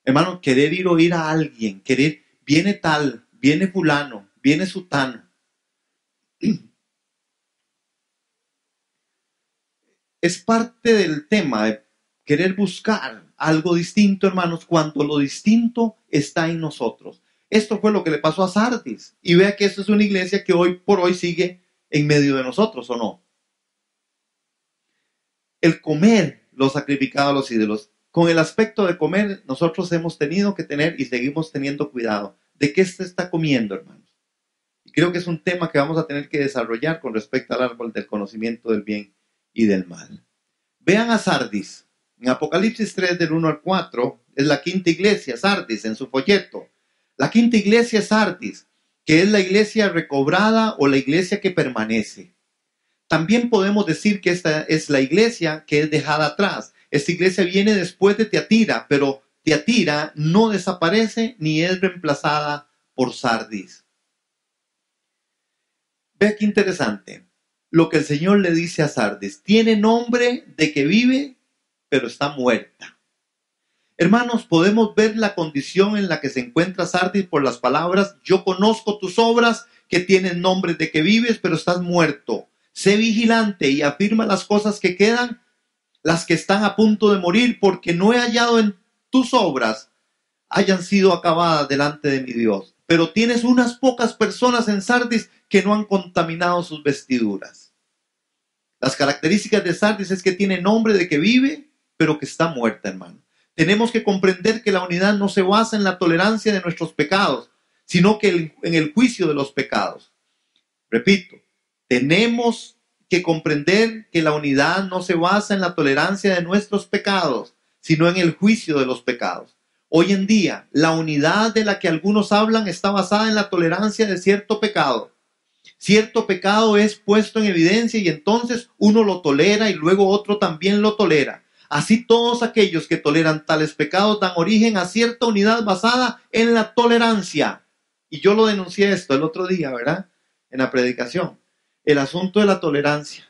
Hermano, querer ir o oír a alguien. Querer, viene tal, viene fulano, viene sutano. Es parte del tema de querer buscar algo distinto, hermanos, cuando lo distinto está en nosotros. Esto fue lo que le pasó a Sardis. Y vea que esta es una iglesia que hoy por hoy sigue en medio de nosotros, ¿o no? El comer lo sacrificado a los ídolos. Con el aspecto de comer, nosotros hemos tenido que tener y seguimos teniendo cuidado. ¿De qué se está comiendo, hermanos? Y creo que es un tema que vamos a tener que desarrollar con respecto al árbol del conocimiento del bien y del mal. Vean a Sardis. En Apocalipsis 3, del 1 al 4, es la quinta iglesia, Sardis, en su folleto. La quinta iglesia es Sardis, que es la iglesia recobrada o la iglesia que permanece. También podemos decir que esta es la iglesia que es dejada atrás. Esta iglesia viene después de Tiatira, pero Tiatira no desaparece ni es reemplazada por Sardis. Ve qué interesante lo que el Señor le dice a Sardis. Tiene nombre de que vive, pero está muerta. Hermanos, podemos ver la condición en la que se encuentra Sardis por las palabras: yo conozco tus obras, que tienen nombre de que vives, pero estás muerto. Sé vigilante y afirma las cosas que quedan, las que están a punto de morir, porque no he hallado en tus obras hayan sido acabadas delante de mi Dios. Pero tienes unas pocas personas en Sardis que no han contaminado sus vestiduras. Las características de Sardis es que tiene nombre de que vive, pero que está muerta, hermano. Tenemos que comprender que la unidad no se basa en la tolerancia de nuestros pecados, sino que en el juicio de los pecados. Repito, tenemos que comprender que la unidad no se basa en la tolerancia de nuestros pecados, sino en el juicio de los pecados. Hoy en día, la unidad de la que algunos hablan está basada en la tolerancia de cierto pecado. Cierto pecado es puesto en evidencia y entonces uno lo tolera y luego otro también lo tolera. Así todos aquellos que toleran tales pecados dan origen a cierta unidad basada en la tolerancia. Y yo lo denuncié esto el otro día, ¿verdad? En la predicación. El asunto de la tolerancia.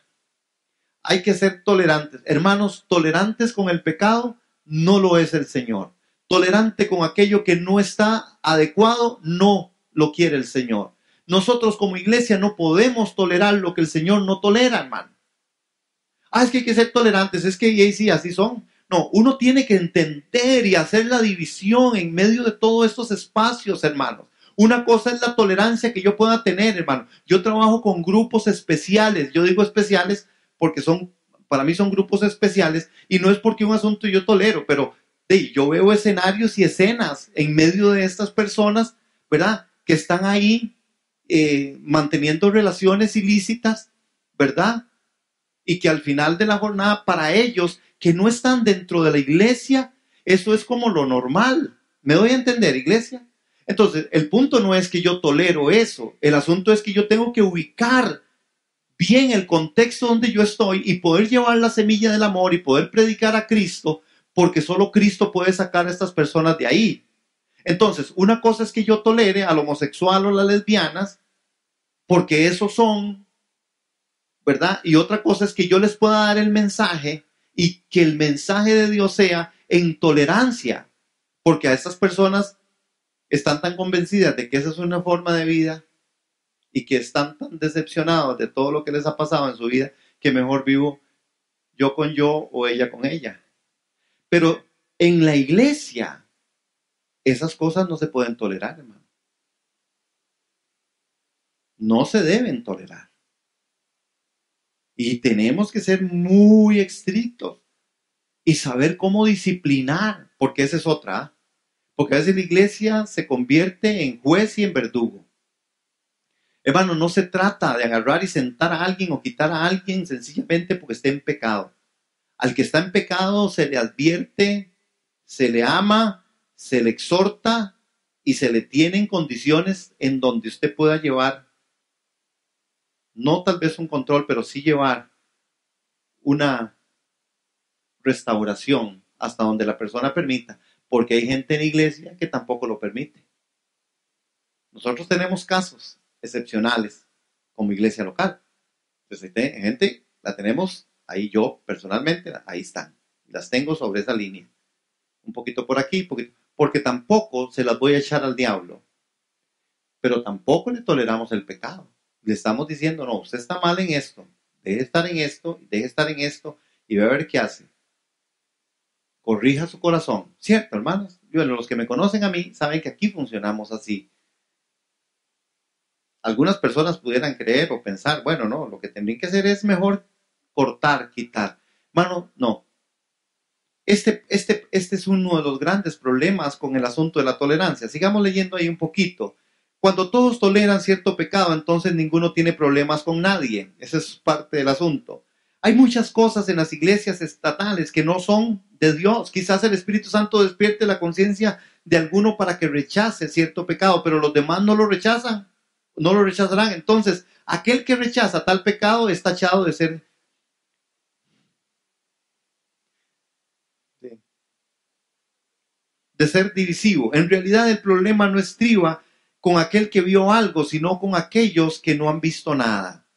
Hay que ser tolerantes. Hermanos, tolerantes con el pecado no lo es el Señor. Tolerante con aquello que no está adecuado no lo quiere el Señor. Nosotros como iglesia no podemos tolerar lo que el Señor no tolera, hermano. Es que hay que ser tolerantes, es que sí, así son. No, uno tiene que entender y hacer la división en medio de todos estos espacios, hermanos. Una cosa es la tolerancia que yo pueda tener, hermano. Yo trabajo con grupos especiales. Yo digo especiales porque para mí son grupos especiales y no es porque un asunto yo tolero, pero yo veo escenarios y escenas en medio de estas personas, ¿verdad? Que están ahí manteniendo relaciones ilícitas, ¿verdad? Y que al final de la jornada, para ellos que no están dentro de la iglesia, eso es como lo normal. ¿Me doy a entender, iglesia? Entonces, el punto no es que yo tolero eso. El asunto es que yo tengo que ubicar bien el contexto donde yo estoy y poder llevar la semilla del amor y poder predicar a Cristo, porque solo Cristo puede sacar a estas personas de ahí. Entonces, una cosa es que yo tolere al homosexual o a las lesbianas, porque esos son, ¿verdad? Y otra cosa es que yo les pueda dar el mensaje y que el mensaje de Dios sea en tolerancia, porque a estas personas están tan convencidas de que esa es una forma de vida y que están tan decepcionados de todo lo que les ha pasado en su vida, que mejor vivo yo con yo o ella con ella. Pero en la iglesia esas cosas no se pueden tolerar, hermano. No se deben tolerar. Y tenemos que ser muy estrictos y saber cómo disciplinar, porque esa es otra. Porque a veces la iglesia se convierte en juez y en verdugo. Hermano, no se trata de agarrar y sentar a alguien o quitar a alguien sencillamente porque esté en pecado. Al que está en pecado se le advierte, se le ama, se le exhorta y se le tiene en condiciones en donde usted pueda llevar, no tal vez un control, pero sí llevar una restauración hasta donde la persona permita, porque hay gente en la iglesia que tampoco lo permite. Nosotros tenemos casos excepcionales como iglesia local. Entonces, gente, la tenemos ahí, yo personalmente, ahí están. Las tengo sobre esa línea. Un poquito por aquí, porque tampoco se las voy a echar al diablo, pero tampoco le toleramos el pecado. Le estamos diciendo, no, usted está mal en esto, deje estar en esto, deje estar en esto, y va a ver qué hace. Corrija su corazón. ¿Cierto, hermanos? Bueno, los que me conocen a mí saben que aquí funcionamos así. Algunas personas pudieran creer o pensar, bueno, no, lo que tendrían que hacer es mejor cortar, quitar. Mano, no. Este es uno de los grandes problemas con el asunto de la tolerancia. Sigamos leyendo ahí un poquito. Cuando todos toleran cierto pecado, entonces ninguno tiene problemas con nadie. Ese es parte del asunto. Hay muchas cosas en las iglesias estatales que no son de Dios. Quizás el Espíritu Santo despierte la conciencia de alguno para que rechace cierto pecado, pero los demás no lo rechazan, no lo rechazarán. Entonces, aquel que rechaza tal pecado está tachado de ser divisivo. En realidad el problema no estriba con aquel que vio algo, sino con aquellos que no han visto nada.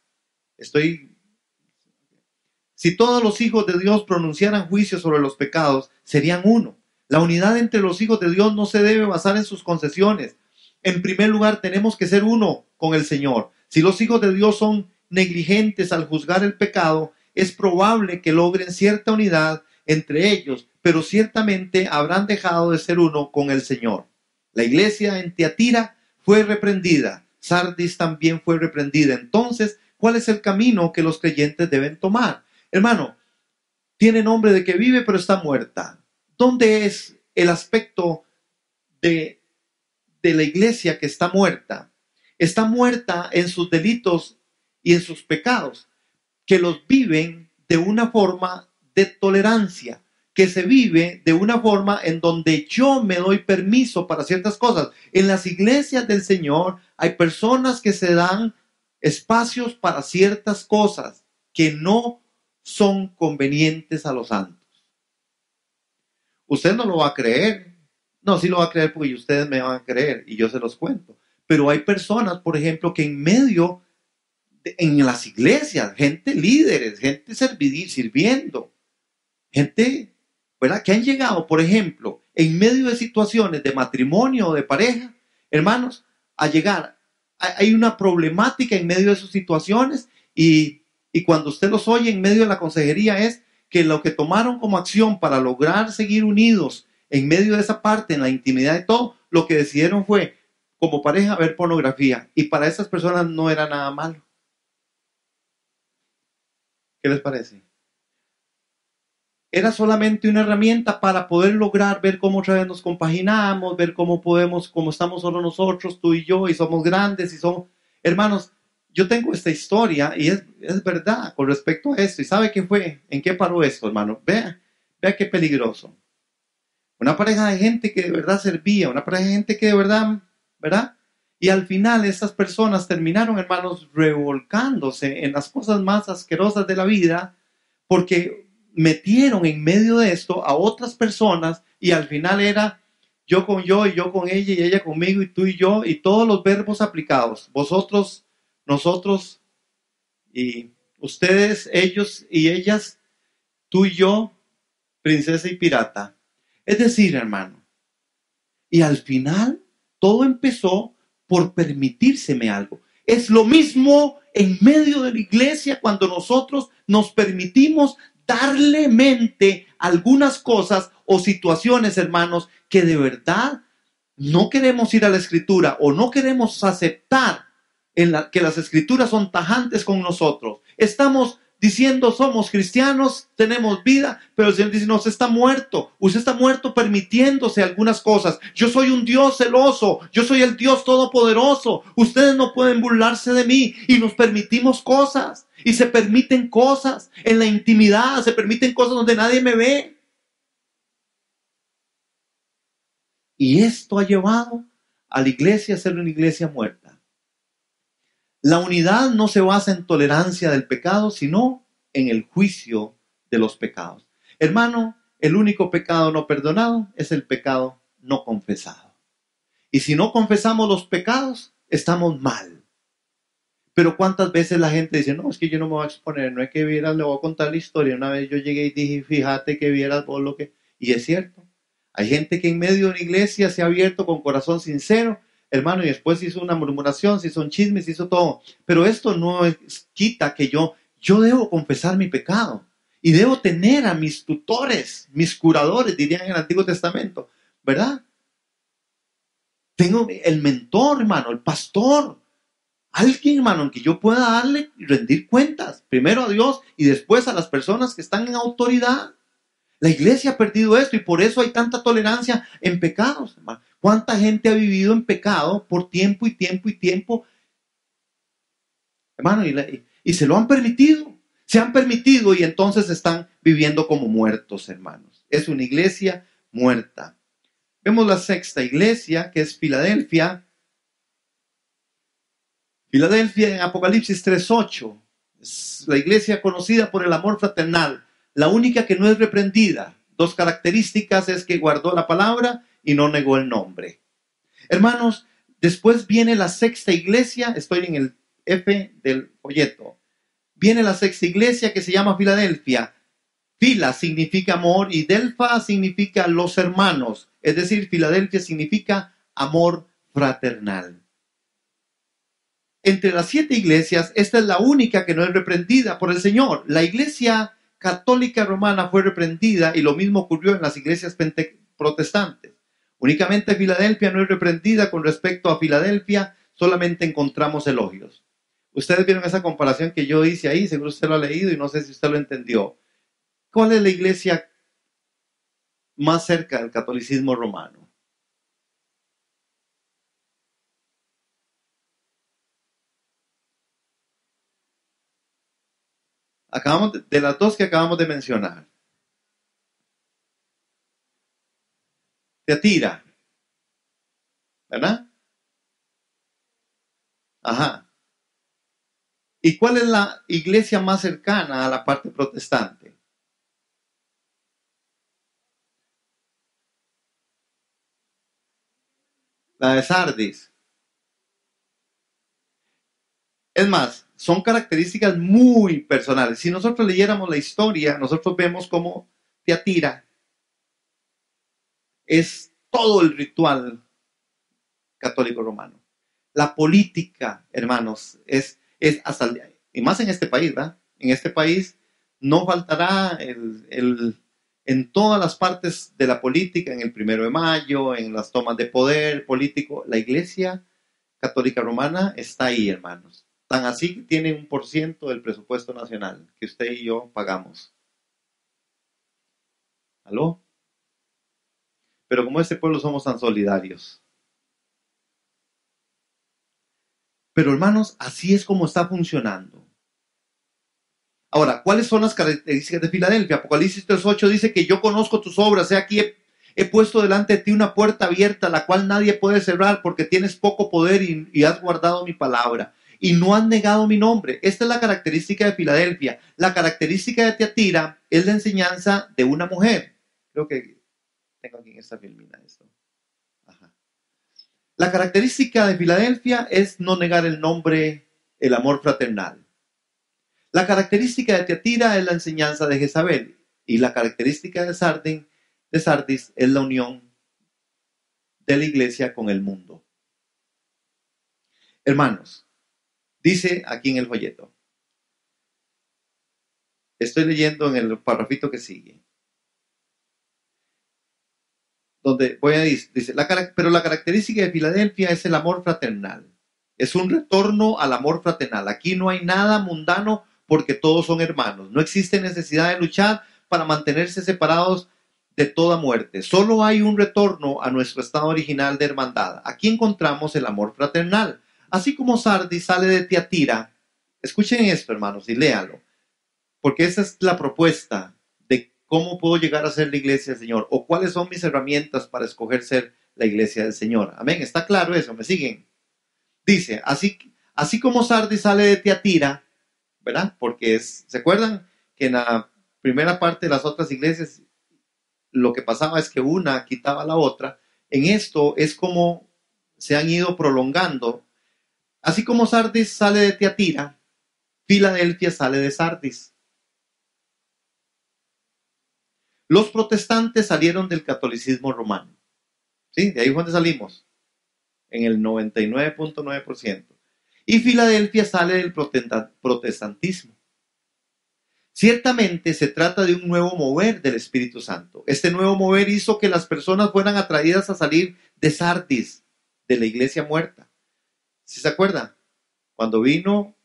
Si todos los hijos de Dios pronunciaran juicio sobre los pecados, serían uno. La unidad entre los hijos de Dios no se debe basar en sus concesiones. En primer lugar, tenemos que ser uno con el Señor. Si los hijos de Dios son negligentes al juzgar el pecado, es probable que logren cierta unidad entre ellos, pero ciertamente habrán dejado de ser uno con el Señor. La iglesia en Tiatira fue reprendida. Sardis también fue reprendida. Entonces, ¿cuál es el camino que los creyentes deben tomar? Hermano, tiene nombre de que vive, pero está muerta. ¿Dónde es el aspecto de la iglesia que está muerta? Está muerta en sus delitos y en sus pecados, que los viven de una forma de tolerancia, que se vive de una forma en donde yo me doy permiso para ciertas cosas. En las iglesias del Señor hay personas que se dan espacios para ciertas cosas que no son convenientes a los santos. Usted no lo va a creer. No, sí lo va a creer porque ustedes me van a creer y yo se los cuento. Pero hay personas, por ejemplo, que en las iglesias, gente líderes, gente sirviendo, gente, ¿verdad? Que han llegado, por ejemplo, en medio de situaciones de matrimonio o de pareja, hermanos, a llegar, hay una problemática en medio de sus situaciones y cuando usted los oye en medio de la consejería es que lo que tomaron como acción para lograr seguir unidos en medio de esa parte, en la intimidad de todo, lo que decidieron fue, como pareja, ver pornografía. Y para esas personas no era nada malo. ¿Qué les parece? Era solamente una herramienta para poder lograr ver cómo otra vez nos compaginamos, ver cómo estamos solo nosotros, tú y yo, y somos grandes, y somos... Hermanos, yo tengo esta historia, y es verdad, con respecto a esto, y ¿sabe qué fue? ¿En qué paró esto, hermano? Vea qué peligroso. Una pareja de gente que de verdad servía, una pareja de gente que de verdad, ¿verdad? Y al final estas personas terminaron, hermanos, revolcándose en las cosas más asquerosas de la vida, porque metieron en medio de esto a otras personas y al final era yo con yo y yo con ella y ella conmigo y tú y yo y todos los verbos aplicados. Vosotros, nosotros y ustedes, ellos y ellas, tú y yo, princesa y pirata. Es decir, hermano, y al final todo empezó por permitírseme algo. Es lo mismo en medio de la iglesia cuando nosotros nos permitimos darle mente a algunas cosas o situaciones, hermanos, que de verdad no queremos ir a la escritura o no queremos aceptar que las escrituras son tajantes con nosotros. Estamos diciendo somos cristianos, tenemos vida, pero el Señor dice, no, usted está muerto permitiéndose algunas cosas. Yo soy un Dios celoso, yo soy el Dios todopoderoso, ustedes no pueden burlarse de mí y nos permitimos cosas y se permiten cosas en la intimidad, se permiten cosas donde nadie me ve. Y esto ha llevado a la iglesia a ser una iglesia muerta. La unidad no se basa en tolerancia del pecado, sino en el juicio de los pecados. Hermano, el único pecado no perdonado es el pecado no confesado. Y si no confesamos los pecados, estamos mal. Pero ¿cuántas veces la gente dice, no, es que yo no me voy a exponer, no es que vieras, le voy a contar la historia. Una vez yo llegué y dije, fíjate que vieras vos lo que... Y es cierto. Hay gente que en medio de una iglesia se ha abierto con corazón sincero, hermano, y después hizo una murmuración, se hizo un chisme, se hizo todo. Pero esto no quita que yo debo confesar mi pecado. Y debo tener a mis tutores, mis curadores, dirían en el Antiguo Testamento, ¿verdad? Tengo el mentor, hermano, el pastor. Alguien, hermano, en que yo pueda darle y rendir cuentas. Primero a Dios y después a las personas que están en autoridad. La iglesia ha perdido esto y por eso hay tanta tolerancia en pecados, hermano. ¿Cuánta gente ha vivido en pecado por tiempo y tiempo y tiempo? Hermano, y se lo han permitido. Se han permitido y entonces están viviendo como muertos, hermanos. Es una iglesia muerta. Vemos la sexta iglesia, que es Filadelfia. Filadelfia en Apocalipsis 3:8. Es la iglesia conocida por el amor fraternal. La única que no es reprendida. Dos características es que guardó la palabra y no negó el nombre. Hermanos, Después viene la sexta iglesia, estoy en el F del folleto. Viene la sexta iglesia que se llama Filadelfia. Fila significa amor y Delfa significa los hermanos. Es decir, Filadelfia significa amor fraternal. Entre las 7 iglesias, esta es la única que no es reprendida por el Señor. La iglesia católica romana fue reprendida y lo mismo ocurrió en las iglesias protestantes. Únicamente Filadelfia no es reprendida. Con respecto a Filadelfia, solamente encontramos elogios. Ustedes vieron esa comparación que yo hice ahí, seguro usted lo ha leído y no sé si usted lo entendió. ¿Cuál es la iglesia más cerca del catolicismo romano? Acabamos de las dos que acabamos de mencionar. Teatira, ¿verdad? Ajá. ¿Y cuál es la iglesia más cercana a la parte protestante? La de Sardis. Es más, son características muy personales. Si nosotros leyéramos la historia, nosotros vemos cómo Teatira es todo el ritual católico romano. La política, hermanos, es hasta el día, y más en este país, ¿verdad? En este país no faltará en todas las partes de la política, en el 1 de mayo, en las tomas de poder político, la iglesia católica romana está ahí, hermanos. Tan así que tiene 1% del presupuesto nacional que usted y yo pagamos. ¿Aló? Pero como este pueblo somos tan solidarios. Pero hermanos, así es como está funcionando. Ahora, ¿cuáles son las características de Filadelfia? Apocalipsis 3:8 dice que yo conozco tus obras, aquí he puesto delante de ti una puerta abierta, la cual nadie puede cerrar porque tienes poco poder y has guardado mi palabra y no has negado mi nombre. Esta es la característica de Filadelfia. La característica de Tiatira es la enseñanza de una mujer. Creo que tengo aquí en esta filmina esto. Ajá. La característica de Filadelfia es no negar el nombre, el amor fraternal. La característica de Tiatira es la enseñanza de Jezabel y la característica de Sardis es la unión de la iglesia con el mundo. Hermanos, dice aquí en el folleto, estoy leyendo en el parrafito que sigue, donde dice, pero la característica de Filadelfia es el amor fraternal. Es un retorno al amor fraternal. Aquí no hay nada mundano porque todos son hermanos. No existe necesidad de luchar para mantenerse separados de toda muerte. Solo hay un retorno a nuestro estado original de hermandad. Aquí encontramos el amor fraternal. Así como Sardis sale de Tiatira, escuchen esto, hermanos, y léanlo, porque esa es la propuesta de cómo puedo llegar a ser la iglesia del Señor o cuáles son mis herramientas para escoger ser la iglesia del Señor. Amén, está claro eso, ¿me siguen? Dice, así como Sardis sale de Tiatira, ¿verdad? Porque ¿se acuerdan que en la primera parte de las otras iglesias lo que pasaba es que una quitaba a la otra? En esto es como se han ido prolongando. Así como Sardis sale de Tiatira, Filadelfia sale de Sardis. Los protestantes salieron del catolicismo romano. ¿Sí? De ahí fue donde salimos. En el 99.9%. Y Filadelfia sale del protestantismo. Ciertamente se trata de un nuevo mover del Espíritu Santo. Este nuevo mover hizo que las personas fueran atraídas a salir de Sardis, de la iglesia muerta. ¿Sí se acuerdan? Cuando vino,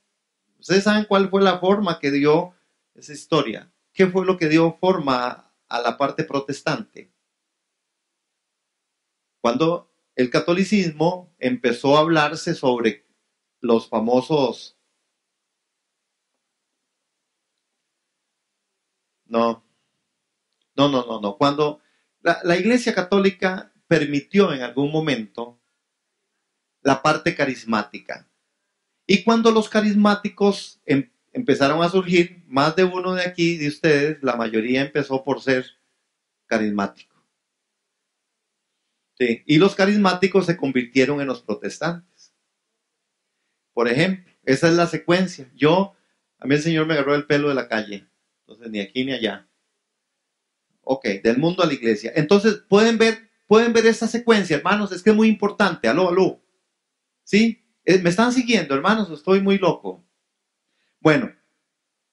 ustedes saben cuál fue la forma que dio esa historia. ¿Qué fue lo que dio forma a la parte protestante? Cuando el catolicismo empezó a hablarse sobre los famosos... No, no. Cuando la Iglesia Católica permitió en algún momento la parte carismática. Y cuando los carismáticos empezaron a surgir, más de uno de aquí, de ustedes, la mayoría empezó por ser carismático. Sí. Y los carismáticos se convirtieron en los protestantes. Por ejemplo, esa es la secuencia. A mí el Señor me agarró el pelo de la calle. Entonces, ni aquí ni allá. Ok, del mundo a la iglesia. Entonces, pueden ver esta secuencia, hermanos. Es que es muy importante. Aló, aló. ¿Sí? ¿Me están siguiendo, hermanos? Estoy muy loco. Bueno,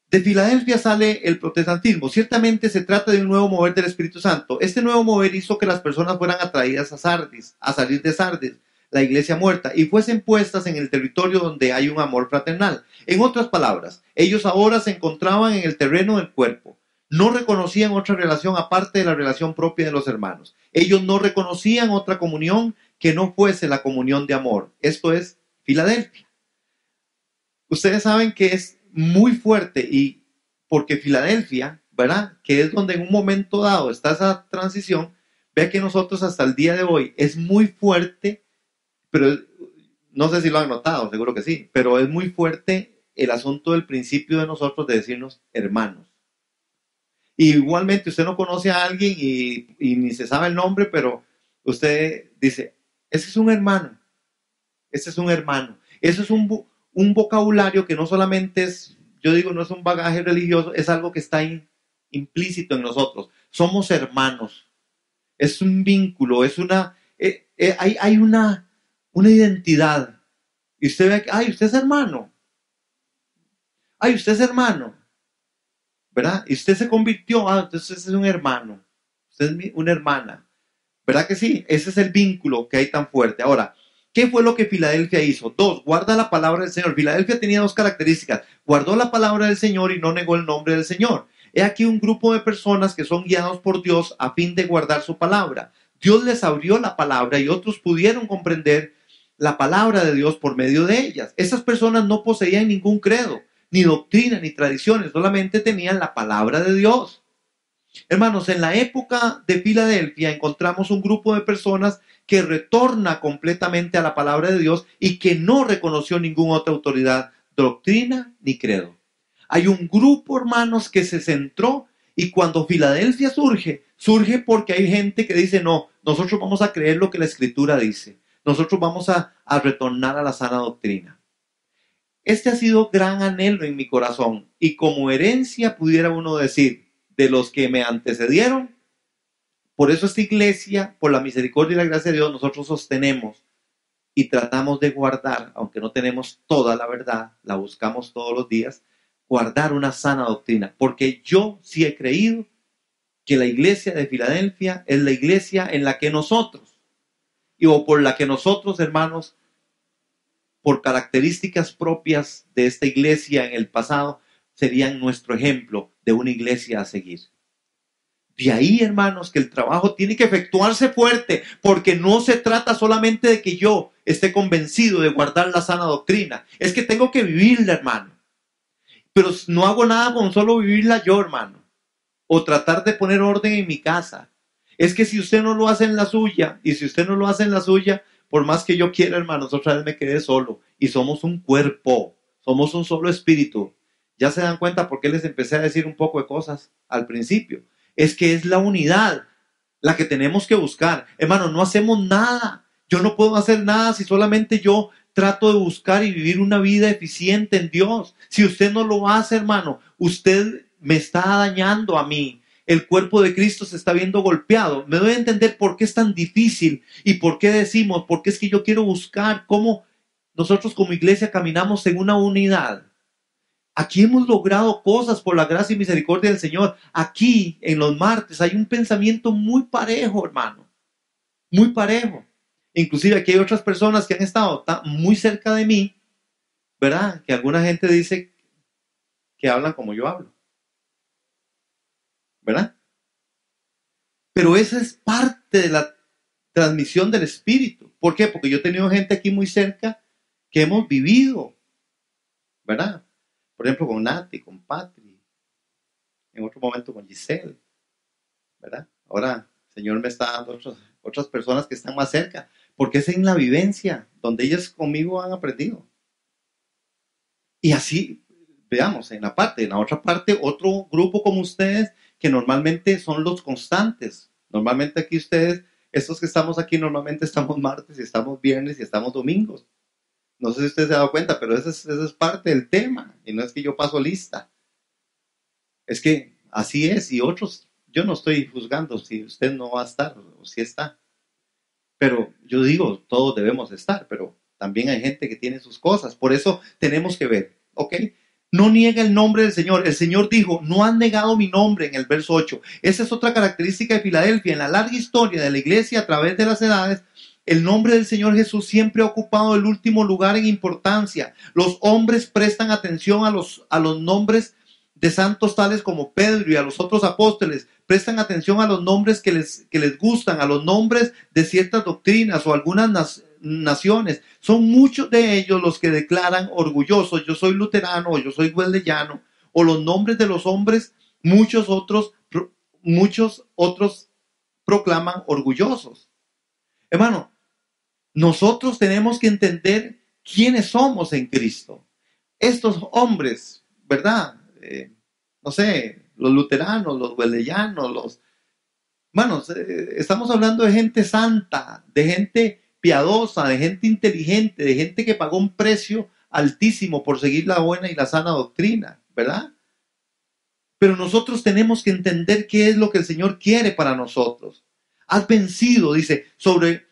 de Filadelfia sale el protestantismo. Ciertamente se trata de un nuevo mover del Espíritu Santo. Este nuevo mover hizo que las personas fueran atraídas a Sardis, a salir de Sardis, la iglesia muerta, y fuesen puestas en el territorio donde hay un amor fraternal. En otras palabras, ellos ahora se encontraban en el terreno del cuerpo. No reconocían otra relación aparte de la relación propia de los hermanos. Ellos no reconocían otra comunión que no fuese la comunión de amor. Esto es Filadelfia. Ustedes saben que es muy fuerte y porque Filadelfia, ¿verdad? Que es donde en un momento dado está esa transición, vea que nosotros hasta el día de hoy es muy fuerte, pero no sé si lo han notado, seguro que sí, pero es muy fuerte el asunto del principio de nosotros de decirnos hermanos. Y igualmente usted no conoce a alguien y ni se sabe el nombre, pero usted dice, ese es un hermano, ese es un hermano. Eso es un vocabulario que no solamente es, yo digo, no es un bagaje religioso, es algo que está implícito en nosotros. Somos hermanos. Es un vínculo, es hay una identidad. Y usted ve que, ay, usted es hermano. Ay, usted es hermano. ¿Verdad? Y usted se convirtió, entonces es un hermano. Usted es una hermana. ¿Verdad que sí? Ese es el vínculo que hay tan fuerte. Ahora, ¿qué fue lo que Filadelfia hizo? Dos, guarda la palabra del Señor. Filadelfia tenía dos características. Guardó la palabra del Señor y no negó el nombre del Señor. He aquí un grupo de personas que son guiados por Dios a fin de guardar su palabra. Dios les abrió la palabra y otros pudieron comprender la palabra de Dios por medio de ellas. Esas personas no poseían ningún credo, ni doctrina, ni tradiciones, solamente tenían la palabra de Dios. Hermanos, en la época de Filadelfia encontramos un grupo de personas que retorna completamente a la palabra de Dios y que no reconoció ninguna otra autoridad, doctrina ni credo. Hay un grupo, hermanos, que se centró y cuando Filadelfia surge porque hay gente que dice, no, nosotros vamos a creer lo que la Escritura dice. Nosotros vamos a retornar a la sana doctrina. Este ha sido gran anhelo en mi corazón y como herencia pudiera uno decir, de los que me antecedieron, por eso esta iglesia, por la misericordia y la gracia de Dios, nosotros sostenemos y tratamos de guardar, aunque no tenemos toda la verdad, la buscamos todos los días, guardar una sana doctrina, porque yo sí he creído que la iglesia de Filadelfia es la iglesia en la que nosotros, o por la que nosotros, hermanos, por características propias de esta iglesia en el pasado, serían nuestro ejemplo de una iglesia a seguir. De ahí, hermanos, que el trabajo tiene que efectuarse fuerte, porque no se trata solamente de que yo esté convencido de guardar la sana doctrina, es que tengo que vivirla, hermano. Pero no hago nada con solo vivirla yo, hermano, o tratar de poner orden en mi casa. Es que si usted no lo hace en la suya, y si usted no lo hace en la suya, por más que yo quiera, hermanos, otra vez me quedé solo. Y somos un cuerpo, somos un solo espíritu. Ya se dan cuenta por qué les empecé a decir un poco de cosas al principio. Es que es la unidad la que tenemos que buscar. Hermano, no hacemos nada. Yo no puedo hacer nada si solamente yo trato de buscar y vivir una vida eficiente en Dios. Si usted no lo hace, hermano, usted me está dañando a mí. El cuerpo de Cristo se está viendo golpeado. Me doy a entender por qué es tan difícil y por qué decimos, porque es que yo quiero buscar cómo nosotros como iglesia caminamos en una unidad. Aquí hemos logrado cosas por la gracia y misericordia del Señor. Aquí, en los martes, hay un pensamiento muy parejo, hermano. Muy parejo. Inclusive aquí hay otras personas que han estado muy cerca de mí, ¿verdad? Que alguna gente dice que hablan como yo hablo, ¿verdad? Pero esa es parte de la transmisión del Espíritu. ¿Por qué? Porque yo he tenido gente aquí muy cerca que hemos vivido, ¿verdad? Por ejemplo, con Nati, con Patri, en otro momento con Giselle, ¿verdad? Ahora el Señor me está dando otras personas que están más cerca, porque es en la vivencia donde ellas conmigo han aprendido. Y así, veamos, en la otra parte, otro grupo como ustedes, que normalmente son los constantes. Normalmente aquí ustedes Estos que estamos aquí normalmente estamos martes y estamos viernes y estamos domingos. No sé si usted se ha dado cuenta, pero esa es parte del tema. Y no es que yo paso lista. Es que así es. Y otros, yo no estoy juzgando si usted no va a estar o si está. Pero yo digo, todos debemos estar, pero también hay gente que tiene sus cosas. Por eso tenemos que ver, ¿ok? No niega el nombre del Señor. El Señor dijo, no han negado mi nombre en el verso 8. Esa es otra característica de Filadelfia. En la larga historia de la iglesia a través de las edades, el nombre del Señor Jesús siempre ha ocupado el último lugar en importancia. Los hombres prestan atención a los nombres de santos tales como Pedro y a los otros apóstoles. Prestan atención a los nombres que les gustan, a los nombres de ciertas doctrinas o algunas naciones. Son muchos de ellos los que declaran orgullosos, yo soy luterano o yo soy wesleyano, o los nombres de los hombres, muchos otros proclaman orgullosos. Hermano, nosotros tenemos que entender quiénes somos en Cristo. Estos hombres, ¿verdad? No sé, los luteranos, los wesleyanos, hermanos, estamos hablando de gente santa, de gente piadosa, de gente inteligente, de gente que pagó un precio altísimo por seguir la buena y la sana doctrina, ¿verdad? Pero nosotros tenemos que entender qué es lo que el Señor quiere para nosotros. Has vencido, dice, sobre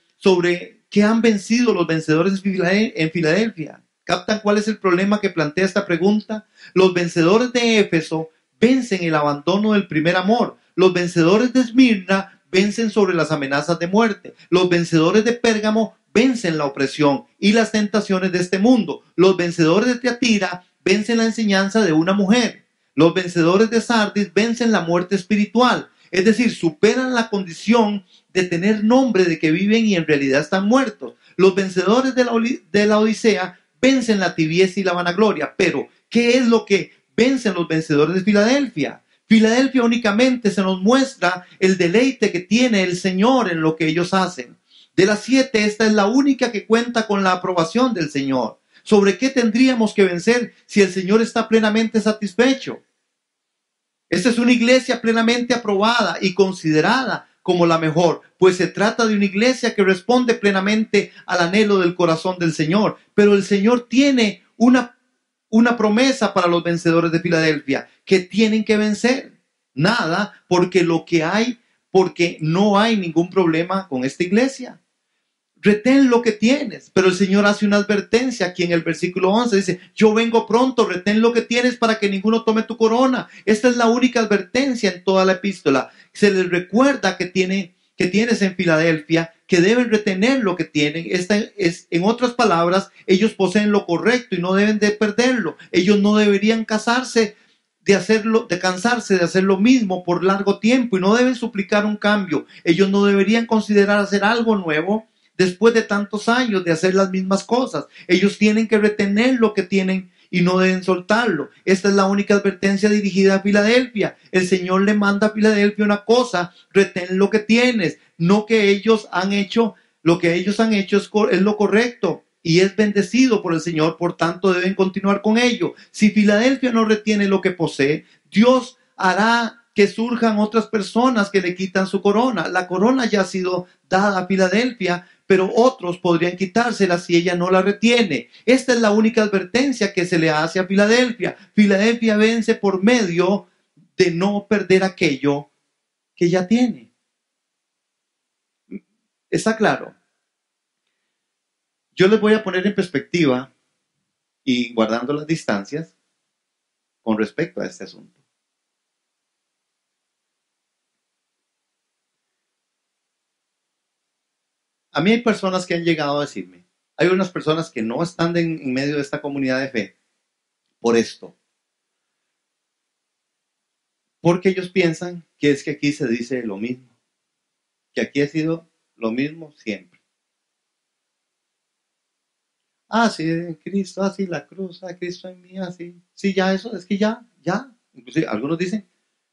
qué han vencido los vencedores en Filadelfia. ¿Captan cuál es el problema que plantea esta pregunta? Los vencedores de Éfeso vencen el abandono del primer amor. Los vencedores de Esmirna vencen sobre las amenazas de muerte. Los vencedores de Pérgamo vencen la opresión y las tentaciones de este mundo. Los vencedores de Tiatira vencen la enseñanza de una mujer. Los vencedores de Sardis vencen la muerte espiritual. Es decir, superan la condición de tener nombre de que viven y en realidad están muertos. Los vencedores de la Odisea vencen la tibieza y la vanagloria. Pero, ¿qué es lo que vencen los vencedores de Filadelfia? Filadelfia únicamente se nos muestra el deleite que tiene el Señor en lo que ellos hacen. De las 7, esta es la única que cuenta con la aprobación del Señor. ¿Sobre qué tendríamos que vencer si el Señor está plenamente satisfecho? Esta es una iglesia plenamente aprobada y considerada como la mejor, pues se trata de una iglesia que responde plenamente al anhelo del corazón del Señor. Pero el Señor tiene una promesa para los vencedores de Filadelfia, que tienen que vencer. Nada, porque no hay ningún problema con esta iglesia. Retén lo que tienes, pero el Señor hace una advertencia aquí en el versículo 11, dice, yo vengo pronto, retén lo que tienes para que ninguno tome tu corona. Esta es la única advertencia en toda la epístola. Se les recuerda que tienes en Filadelfia, que deben retener lo que tienen. Esta es, en otras palabras, ellos poseen lo correcto y no deben de perderlo. Ellos no deberían cansarse de hacer lo mismo por largo tiempo y no deben suplicar un cambio. Ellos no deberían considerar hacer algo nuevo después de tantos años de hacer las mismas cosas. Ellos tienen que retener lo que tienen y no deben soltarlo. Esta es la única advertencia dirigida a Filadelfia. El Señor le manda a Filadelfia una cosa: retén lo que tienes. No que ellos han hecho, lo que ellos han hecho es lo correcto y es bendecido por el Señor, por tanto deben continuar con ello. Si Filadelfia no retiene lo que posee, Dios hará que surjan otras personas que le quitan su corona. La corona ya ha sido dada a Filadelfia, pero otros podrían quitársela si ella no la retiene. Esta es la única advertencia que se le hace a Filadelfia. Filadelfia vence por medio de no perder aquello que ya tiene. ¿Está claro? Yo les voy a poner en perspectiva y guardando las distancias con respecto a este asunto. A mí hay personas que han llegado a decirme, hay unas personas que no están en medio de esta comunidad de fe por esto, porque ellos piensan que es que aquí se dice lo mismo, que aquí ha sido lo mismo siempre. Ah, sí, en Cristo, así la cruz, Cristo en mí, así. Sí, ya eso, es que ya. Inclusive algunos dicen,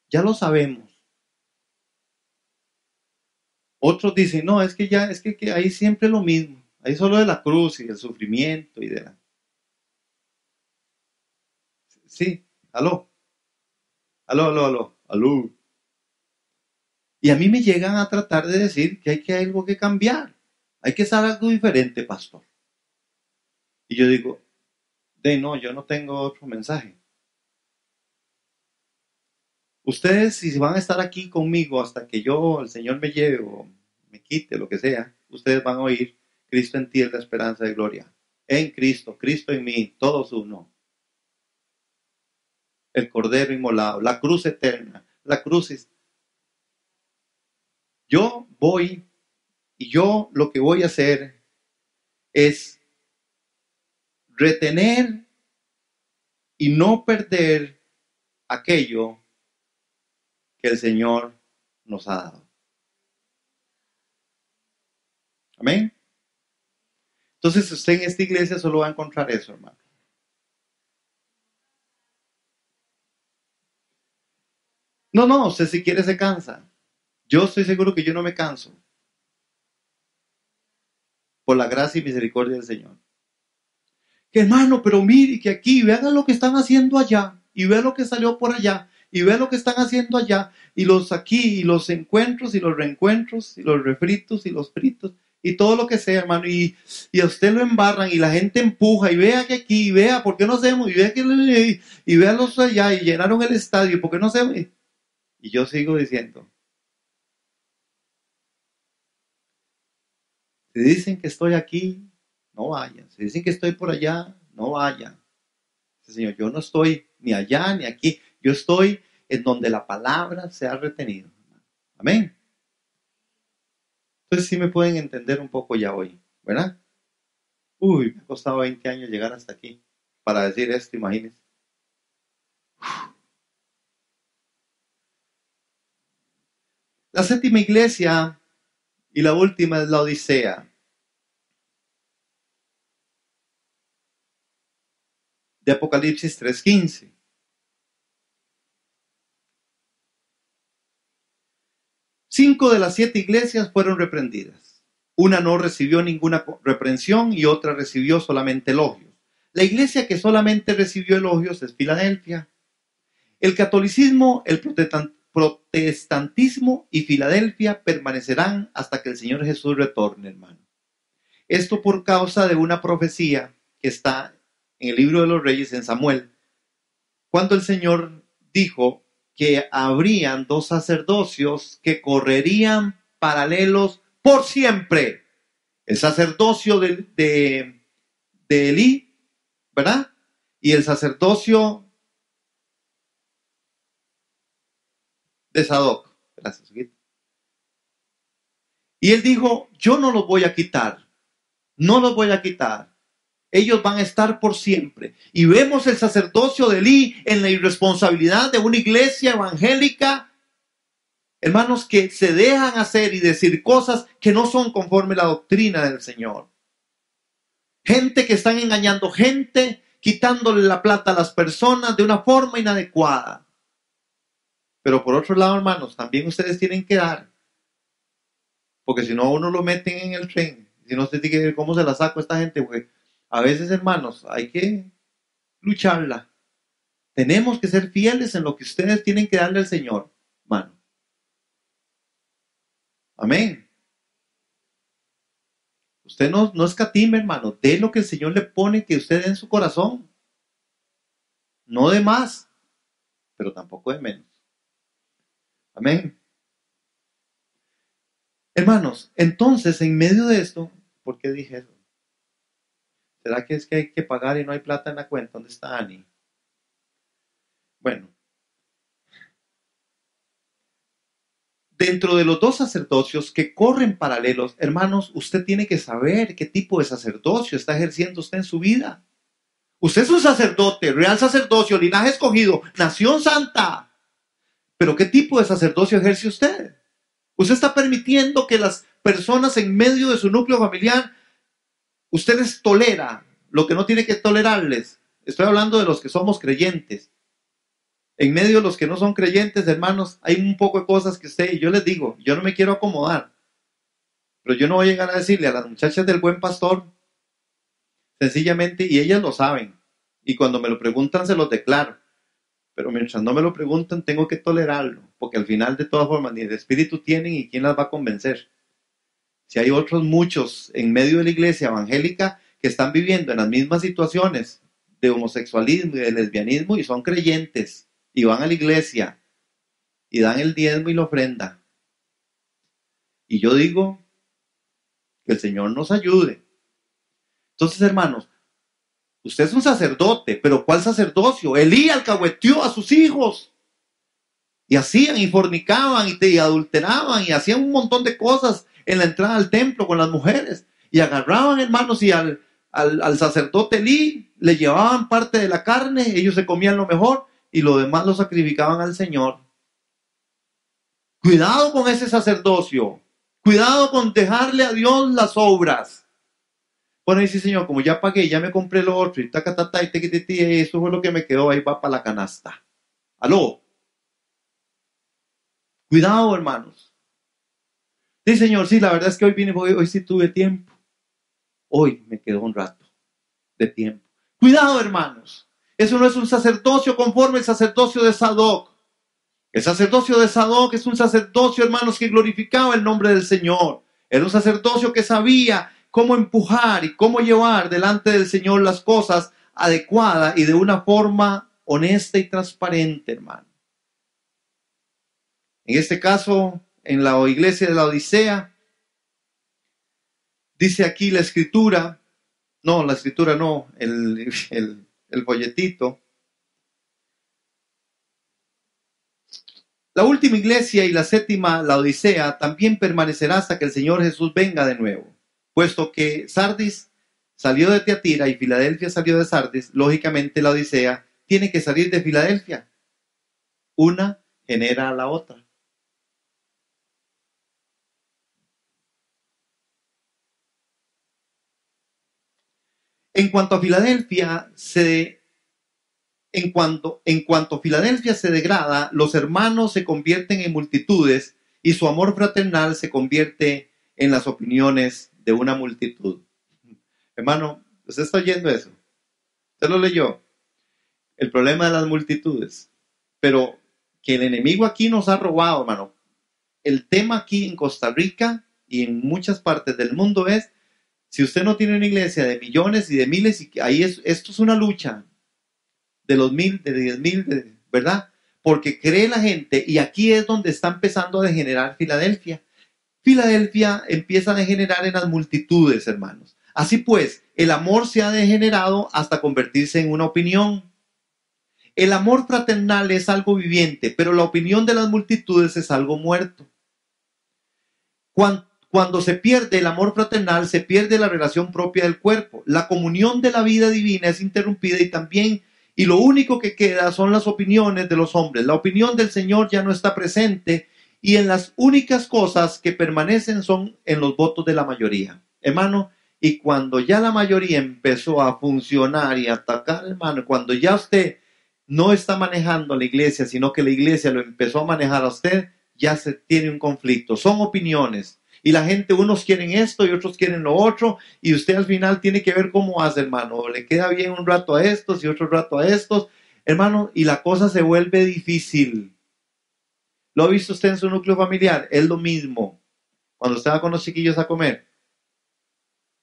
ya lo sabemos. Otros dicen, no, es que ya, que ahí siempre lo mismo. Ahí solo de la cruz y del sufrimiento y de la... Sí, aló. Y a mí me llegan a tratar de decir que hay algo que cambiar. Hay que hacer algo diferente, pastor. Y yo digo, no, yo no tengo otro mensaje. Ustedes, si van a estar aquí conmigo hasta que el Señor me lleve o me quite, lo que sea, ustedes van a oír, Cristo en ti es la esperanza de gloria. En Cristo, Cristo en mí, todos uno. El Cordero inmolado, la cruz eterna, la cruz es... Yo voy y yo lo que voy a hacer es retener y no perder aquello que el Señor nos ha dado. Amén. Entonces usted en esta iglesia solo va a encontrar eso, hermano. No, usted si quiere se cansa. Yo estoy seguro que yo no me canso. Por la gracia y misericordia del Señor. Que hermano, pero mire que aquí, vean lo que están haciendo allá. Y vean lo que salió por allá. Y vean lo que están haciendo allá. Y los aquí, y los encuentros, y los reencuentros, y los refritos, y los fritos. Y todo lo que sea, hermano. Y a usted lo embarran, y la gente empuja. Y vea que aquí, y vea, ¿por qué no hacemos? Y vea que, y vea los allá, y llenaron el estadio. ¿Por qué no hacemos? Y yo sigo diciendo. Si dicen que estoy aquí, no vayan. Si dicen que estoy por allá, no vayan. Señor, yo no estoy ni allá ni aquí. Yo estoy en donde la palabra se ha retenido. Amén. Entonces sí me pueden entender un poco ya hoy, ¿verdad? Uy, me ha costado 20 años llegar hasta aquí para decir esto, imagínense. La séptima iglesia y la última es la Odisea. De Apocalipsis 3:15. Cinco de las 7 iglesias fueron reprendidas. Una no recibió ninguna reprensión y otra recibió solamente elogios. La iglesia que solamente recibió elogios es Filadelfia. El catolicismo, el protestantismo y Filadelfia permanecerán hasta que el Señor Jesús retorne, hermano. Esto por causa de una profecía que está en el libro de los Reyes, en Samuel, cuando el Señor dijo que habrían 2 sacerdocios que correrían paralelos por siempre. El sacerdocio de Elí, ¿verdad? Y el sacerdocio de Sadoc. Gracias. Y él dijo, yo no los voy a quitar. No los voy a quitar. Ellos van a estar por siempre. Y vemos el sacerdocio de Elí en la irresponsabilidad de una iglesia evangélica, hermanos, que se dejan hacer y decir cosas que no son conforme a la doctrina del Señor. Gente que están engañando gente, quitándole la plata a las personas de una forma inadecuada. Pero por otro lado, hermanos, también ustedes tienen que dar. Porque si no, a uno lo meten en el tren. Si no, usted tiene que ver cómo se la saco a esta gente. Porque a veces, hermanos, hay que lucharla. Tenemos que ser fieles en lo que ustedes tienen que darle al Señor, hermano. Amén. Usted no escatime, hermano. Dé lo que el Señor le pone que usted dé en su corazón. No de más, pero tampoco de menos. Amén. Hermanos, entonces, en medio de esto, ¿por qué dije eso? ¿Será que es que hay que pagar y no hay plata en la cuenta? ¿Dónde está Ani? Bueno, dentro de los 2 sacerdocios que corren paralelos, hermanos, usted tiene que saber qué tipo de sacerdocio está ejerciendo usted en su vida. Usted es un sacerdote, real sacerdocio, linaje escogido, nación santa. Pero ¿qué tipo de sacerdocio ejerce usted? Usted está permitiendo que las personas en medio de su núcleo familiar, usted les tolera lo que no tiene que tolerarles. Estoy hablando de los que somos creyentes. En medio de los que no son creyentes, hermanos, hay un poco de cosas que usted, y yo les digo, yo no me quiero acomodar, pero yo no voy a llegar a decirle a las muchachas del Buen Pastor, sencillamente, y ellas lo saben, y cuando me lo preguntan se los declaro, pero mientras no me lo preguntan, tengo que tolerarlo, porque al final, de todas formas, ni el espíritu tienen y quién las va a convencer. Si hay otros muchos en medio de la iglesia evangélica que están viviendo en las mismas situaciones de homosexualismo y de lesbianismo y son creyentes y van a la iglesia y dan el diezmo y la ofrenda. Y yo digo que el Señor nos ayude. Entonces, hermanos, usted es un sacerdote, pero ¿cuál sacerdocio? Elí alcahueteó a sus hijos. Y hacían y fornicaban y adulteraban y hacían un montón de cosas en la entrada al templo con las mujeres. Y agarraban, hermanos, y al sacerdote Elí le llevaban parte de la carne, ellos se comían lo mejor y lo demás lo sacrificaban al Señor. Cuidado con ese sacerdocio. Cuidado con dejarle a Dios las obras. Bueno, y sí, Señor, como ya pagué, ya me compré lo otro, y tacatata, y tequititi, eso fue lo que me quedó, ahí va para la canasta. ¿Aló? Cuidado, hermanos. Sí, Señor, sí, la verdad es que hoy vine, hoy sí tuve tiempo. Hoy me quedó un rato de tiempo. Cuidado, hermanos. Eso no es un sacerdocio conforme al sacerdocio de Sadoc. El sacerdocio de Sadoc es un sacerdocio, hermanos, que glorificaba el nombre del Señor. Era un sacerdocio que sabía cómo empujar y cómo llevar delante del Señor las cosas adecuadas y de una forma honesta y transparente, hermano. En este caso, en la iglesia de la Odisea, dice aquí la escritura, el folletito. La última iglesia y la séptima, la Odisea, también permanecerá hasta que el Señor Jesús venga de nuevo. Puesto que Sardis salió de Tiatira y Filadelfia salió de Sardis, lógicamente la Odisea tiene que salir de Filadelfia. Una genera a la otra. En cuanto a Filadelfia se degrada, los hermanos se convierten en multitudes y su amor fraternal se convierte en las opiniones de una multitud. Hermano, ¿usted está oyendo eso? ¿Usted lo leyó? El problema de las multitudes. Pero que el enemigo aquí nos ha robado, hermano. El tema aquí en Costa Rica y en muchas partes del mundo es, si usted no tiene una iglesia de millones y de miles, esto es una lucha de los 1,000, de 10,000, ¿verdad? Porque cree la gente, y aquí es donde está empezando a degenerar Filadelfia. Filadelfia empieza a degenerar en las multitudes, hermanos. Así pues, el amor se ha degenerado hasta convertirse en una opinión. El amor fraternal es algo viviente, pero la opinión de las multitudes es algo muerto. Cuando se pierde el amor fraternal, se pierde la relación propia del cuerpo. La comunión de la vida divina es interrumpida y lo único que queda son las opiniones de los hombres. La opinión del Señor ya no está presente y en las únicas cosas que permanecen son en los votos de la mayoría. Hermano, y cuando ya la mayoría empezó a funcionar y a atacar, hermano, cuando ya usted no está manejando a la iglesia, sino que la iglesia lo empezó a manejar a usted, ya se tiene un conflicto. Son opiniones. Y la gente, unos quieren esto y otros quieren lo otro, y usted al final tiene que ver cómo hace, hermano. Le queda bien un rato a estos y otro rato a estos, hermano, y la cosa se vuelve difícil. ¿Lo ha visto usted en su núcleo familiar? Es lo mismo. Cuando usted va con los chiquillos a comer.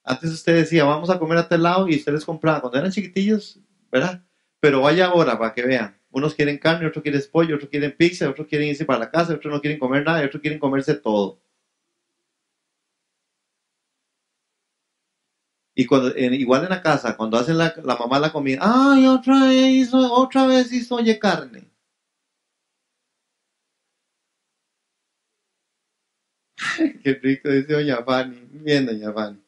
Antes usted decía, vamos a comer a tal lado, y usted les compraba. Cuando eran chiquitillos, ¿verdad? Pero vaya ahora para que vean. Unos quieren carne, otros quieren pollo, otros quieren pizza, otros quieren irse para la casa, otros no quieren comer nada, y otros quieren comerse todo. Y igual en la casa, cuando hacen la mamá la comida, ¡ay, otra vez hizo oye carne! Qué rico, dice doña Fanny. Bien, doña Fanny.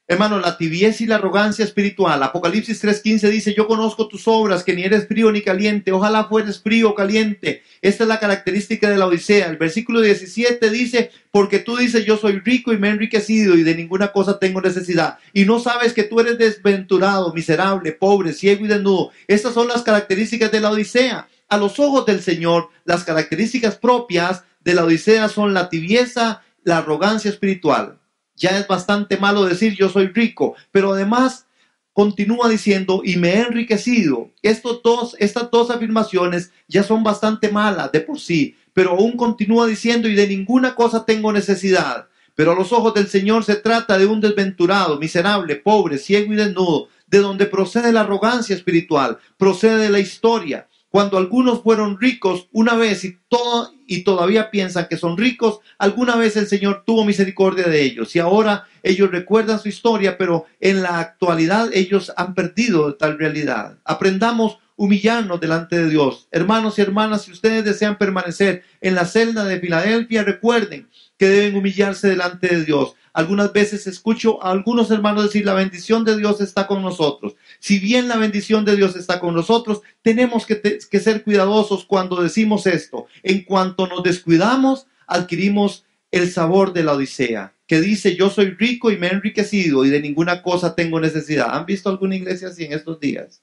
Hermano, la tibieza y la arrogancia espiritual. Apocalipsis 3:15 dice, yo conozco tus obras, que ni eres frío ni caliente. Ojalá fueres frío o caliente. Esta es la característica de la Odisea. El versículo 17 dice, porque tú dices, yo soy rico y me he enriquecido y de ninguna cosa tengo necesidad. Y no sabes que tú eres desventurado, miserable, pobre, ciego y desnudo. Estas son las características de la Odisea. A los ojos del Señor, las características propias de la Odisea son la tibieza, la arrogancia espiritual. Ya es bastante malo decir yo soy rico, pero además continúa diciendo, y me he enriquecido. Estas dos afirmaciones ya son bastante malas de por sí, pero aún continúa diciendo, y de ninguna cosa tengo necesidad. Pero a los ojos del Señor se trata de un desventurado, miserable, pobre, ciego y desnudo, de donde procede la arrogancia espiritual, procede de la historia. Cuando algunos fueron ricos una vez y todavía piensan que son ricos, alguna vez el Señor tuvo misericordia de ellos y ahora ellos recuerdan su historia, pero en la actualidad ellos han perdido tal realidad. Aprendamos humillarnos delante de Dios. Hermanos y hermanas, si ustedes desean permanecer en la celda de Filadelfia, recuerden que deben humillarse delante de Dios. Algunas veces escucho a algunos hermanos decir, la bendición de Dios está con nosotros. Si bien la bendición de Dios está con nosotros, tenemos que ser cuidadosos cuando decimos esto. En cuanto nos descuidamos, adquirimos el sabor de la Odisea, que dice, yo soy rico y me he enriquecido y de ninguna cosa tengo necesidad. ¿Han visto alguna iglesia así en estos días?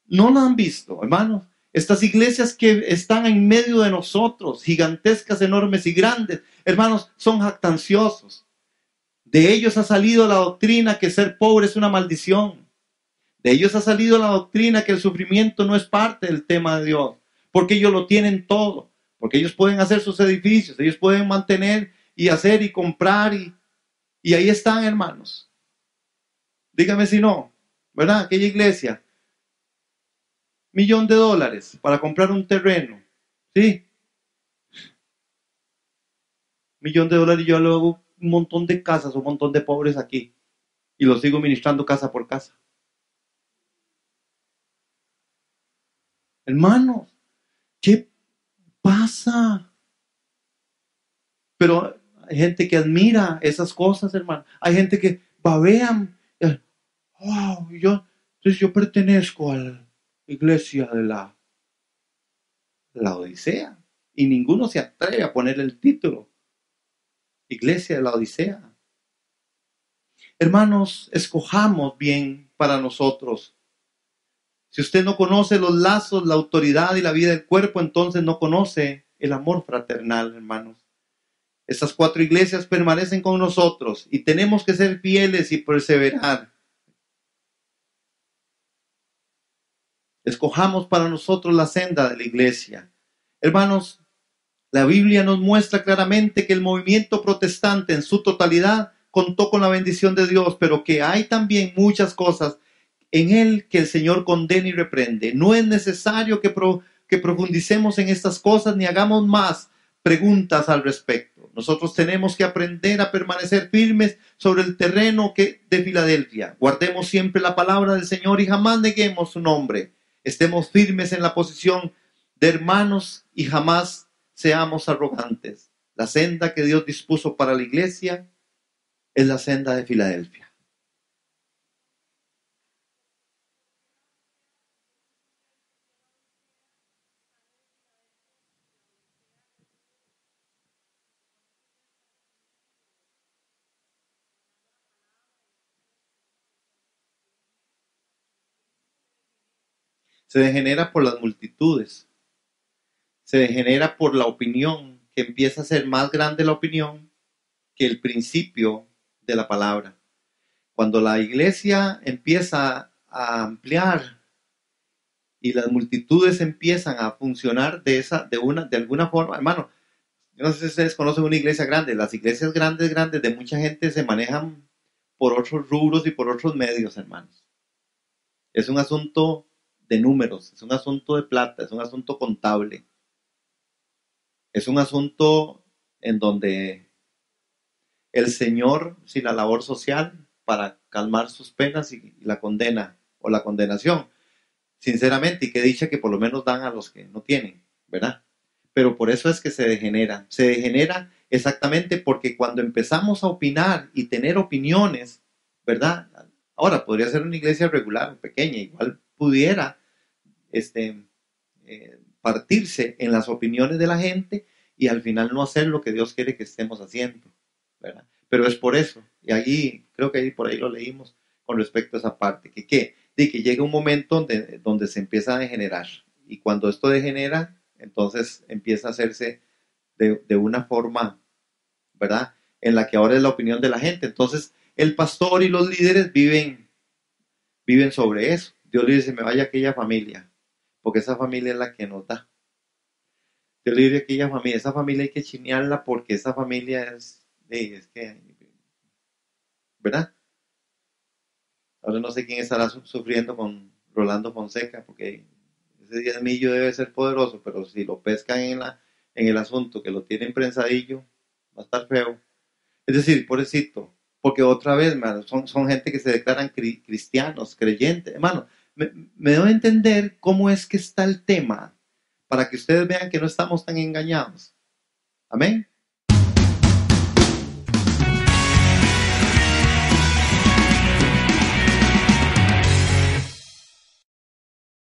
No la han visto, hermanos. Estas iglesias que están en medio de nosotros, gigantescas, enormes y grandes, hermanos, son jactanciosos. De ellos ha salido la doctrina que ser pobre es una maldición. De ellos ha salido la doctrina que el sufrimiento no es parte del tema de Dios, porque ellos lo tienen todo, porque ellos pueden hacer sus edificios, ellos pueden mantener y hacer y comprar y ahí están, hermanos. Dígame si no, ¿verdad? Aquella iglesia, $1,000,000 para comprar un terreno, ¿sí? $1,000,000 y yo luego un montón de casas, un montón de pobres aquí y los sigo ministrando casa por casa. Hermanos, ¿qué pasa? Pero hay gente que admira esas cosas, hermano. Hay gente que babean. Wow, entonces yo pertenezco a la iglesia de la Odisea. Y ninguno se atreve a poner el título. Iglesia de la Odisea. Hermanos, escojamos bien para nosotros. Si usted no conoce los lazos, la autoridad y la vida del cuerpo, entonces no conoce el amor fraternal, hermanos. Estas 4 iglesias permanecen con nosotros y tenemos que ser fieles y perseverar. Escojamos para nosotros la senda de la iglesia. Hermanos, la Biblia nos muestra claramente que el movimiento protestante en su totalidad contó con la bendición de Dios, pero que hay también muchas cosas en él que el Señor condena y reprende. No es necesario que profundicemos en estas cosas ni hagamos más preguntas al respecto. Nosotros tenemos que aprender a permanecer firmes sobre el terreno de Filadelfia. Guardemos siempre la palabra del Señor y jamás neguemos su nombre. Estemos firmes en la posición de hermanos y jamás seamos arrogantes. La senda que Dios dispuso para la iglesia es la senda de Filadelfia. Se degenera por las multitudes, se degenera por la opinión, que empieza a ser más grande la opinión que el principio de la palabra. Cuando la iglesia empieza a ampliar y las multitudes empiezan a funcionar de alguna forma, hermano, yo no sé si ustedes conocen una iglesia grande, las iglesias grandes de mucha gente se manejan por otros rubros y por otros medios, hermanos. Es un asunto de números, es un asunto de plata, es un asunto contable. Es un asunto en donde el Señor, sin la labor social, para calmar sus penas y la condena o la condenación, sinceramente, y que dicha que por lo menos dan a los que no tienen, ¿verdad? Pero por eso es que se degenera exactamente porque cuando empezamos a opinar y tener opiniones, ¿verdad? Ahora, podría ser una iglesia regular, pequeña, igual pudiera partirse en las opiniones de la gente y al final no hacer lo que Dios quiere que estemos haciendo, ¿verdad? Pero es por eso, y allí, creo que ahí por ahí lo leímos con respecto a esa parte, de que llega un momento donde se empieza a degenerar, y cuando esto degenera, entonces empieza a hacerse de una forma, ¿verdad? En la que ahora es la opinión de la gente. Entonces, el pastor y los líderes viven sobre eso. Dios le dice, me vaya a aquella familia, porque esa familia es la que nos da. Dios le dice a aquella familia, esa familia hay que chinearla porque esa familia es que, ¿verdad? Ahora no sé quién estará sufriendo con Rolando Fonseca, porque ese diezmillo debe ser poderoso, pero si lo pescan en el asunto, que lo tienen prensadillo, va a estar feo. Es decir, pobrecito, porque otra vez, hermano, son gente que se declaran cristianos, creyentes. Hermano, me debo entender cómo es que está el tema para que ustedes vean que no estamos tan engañados. Amén.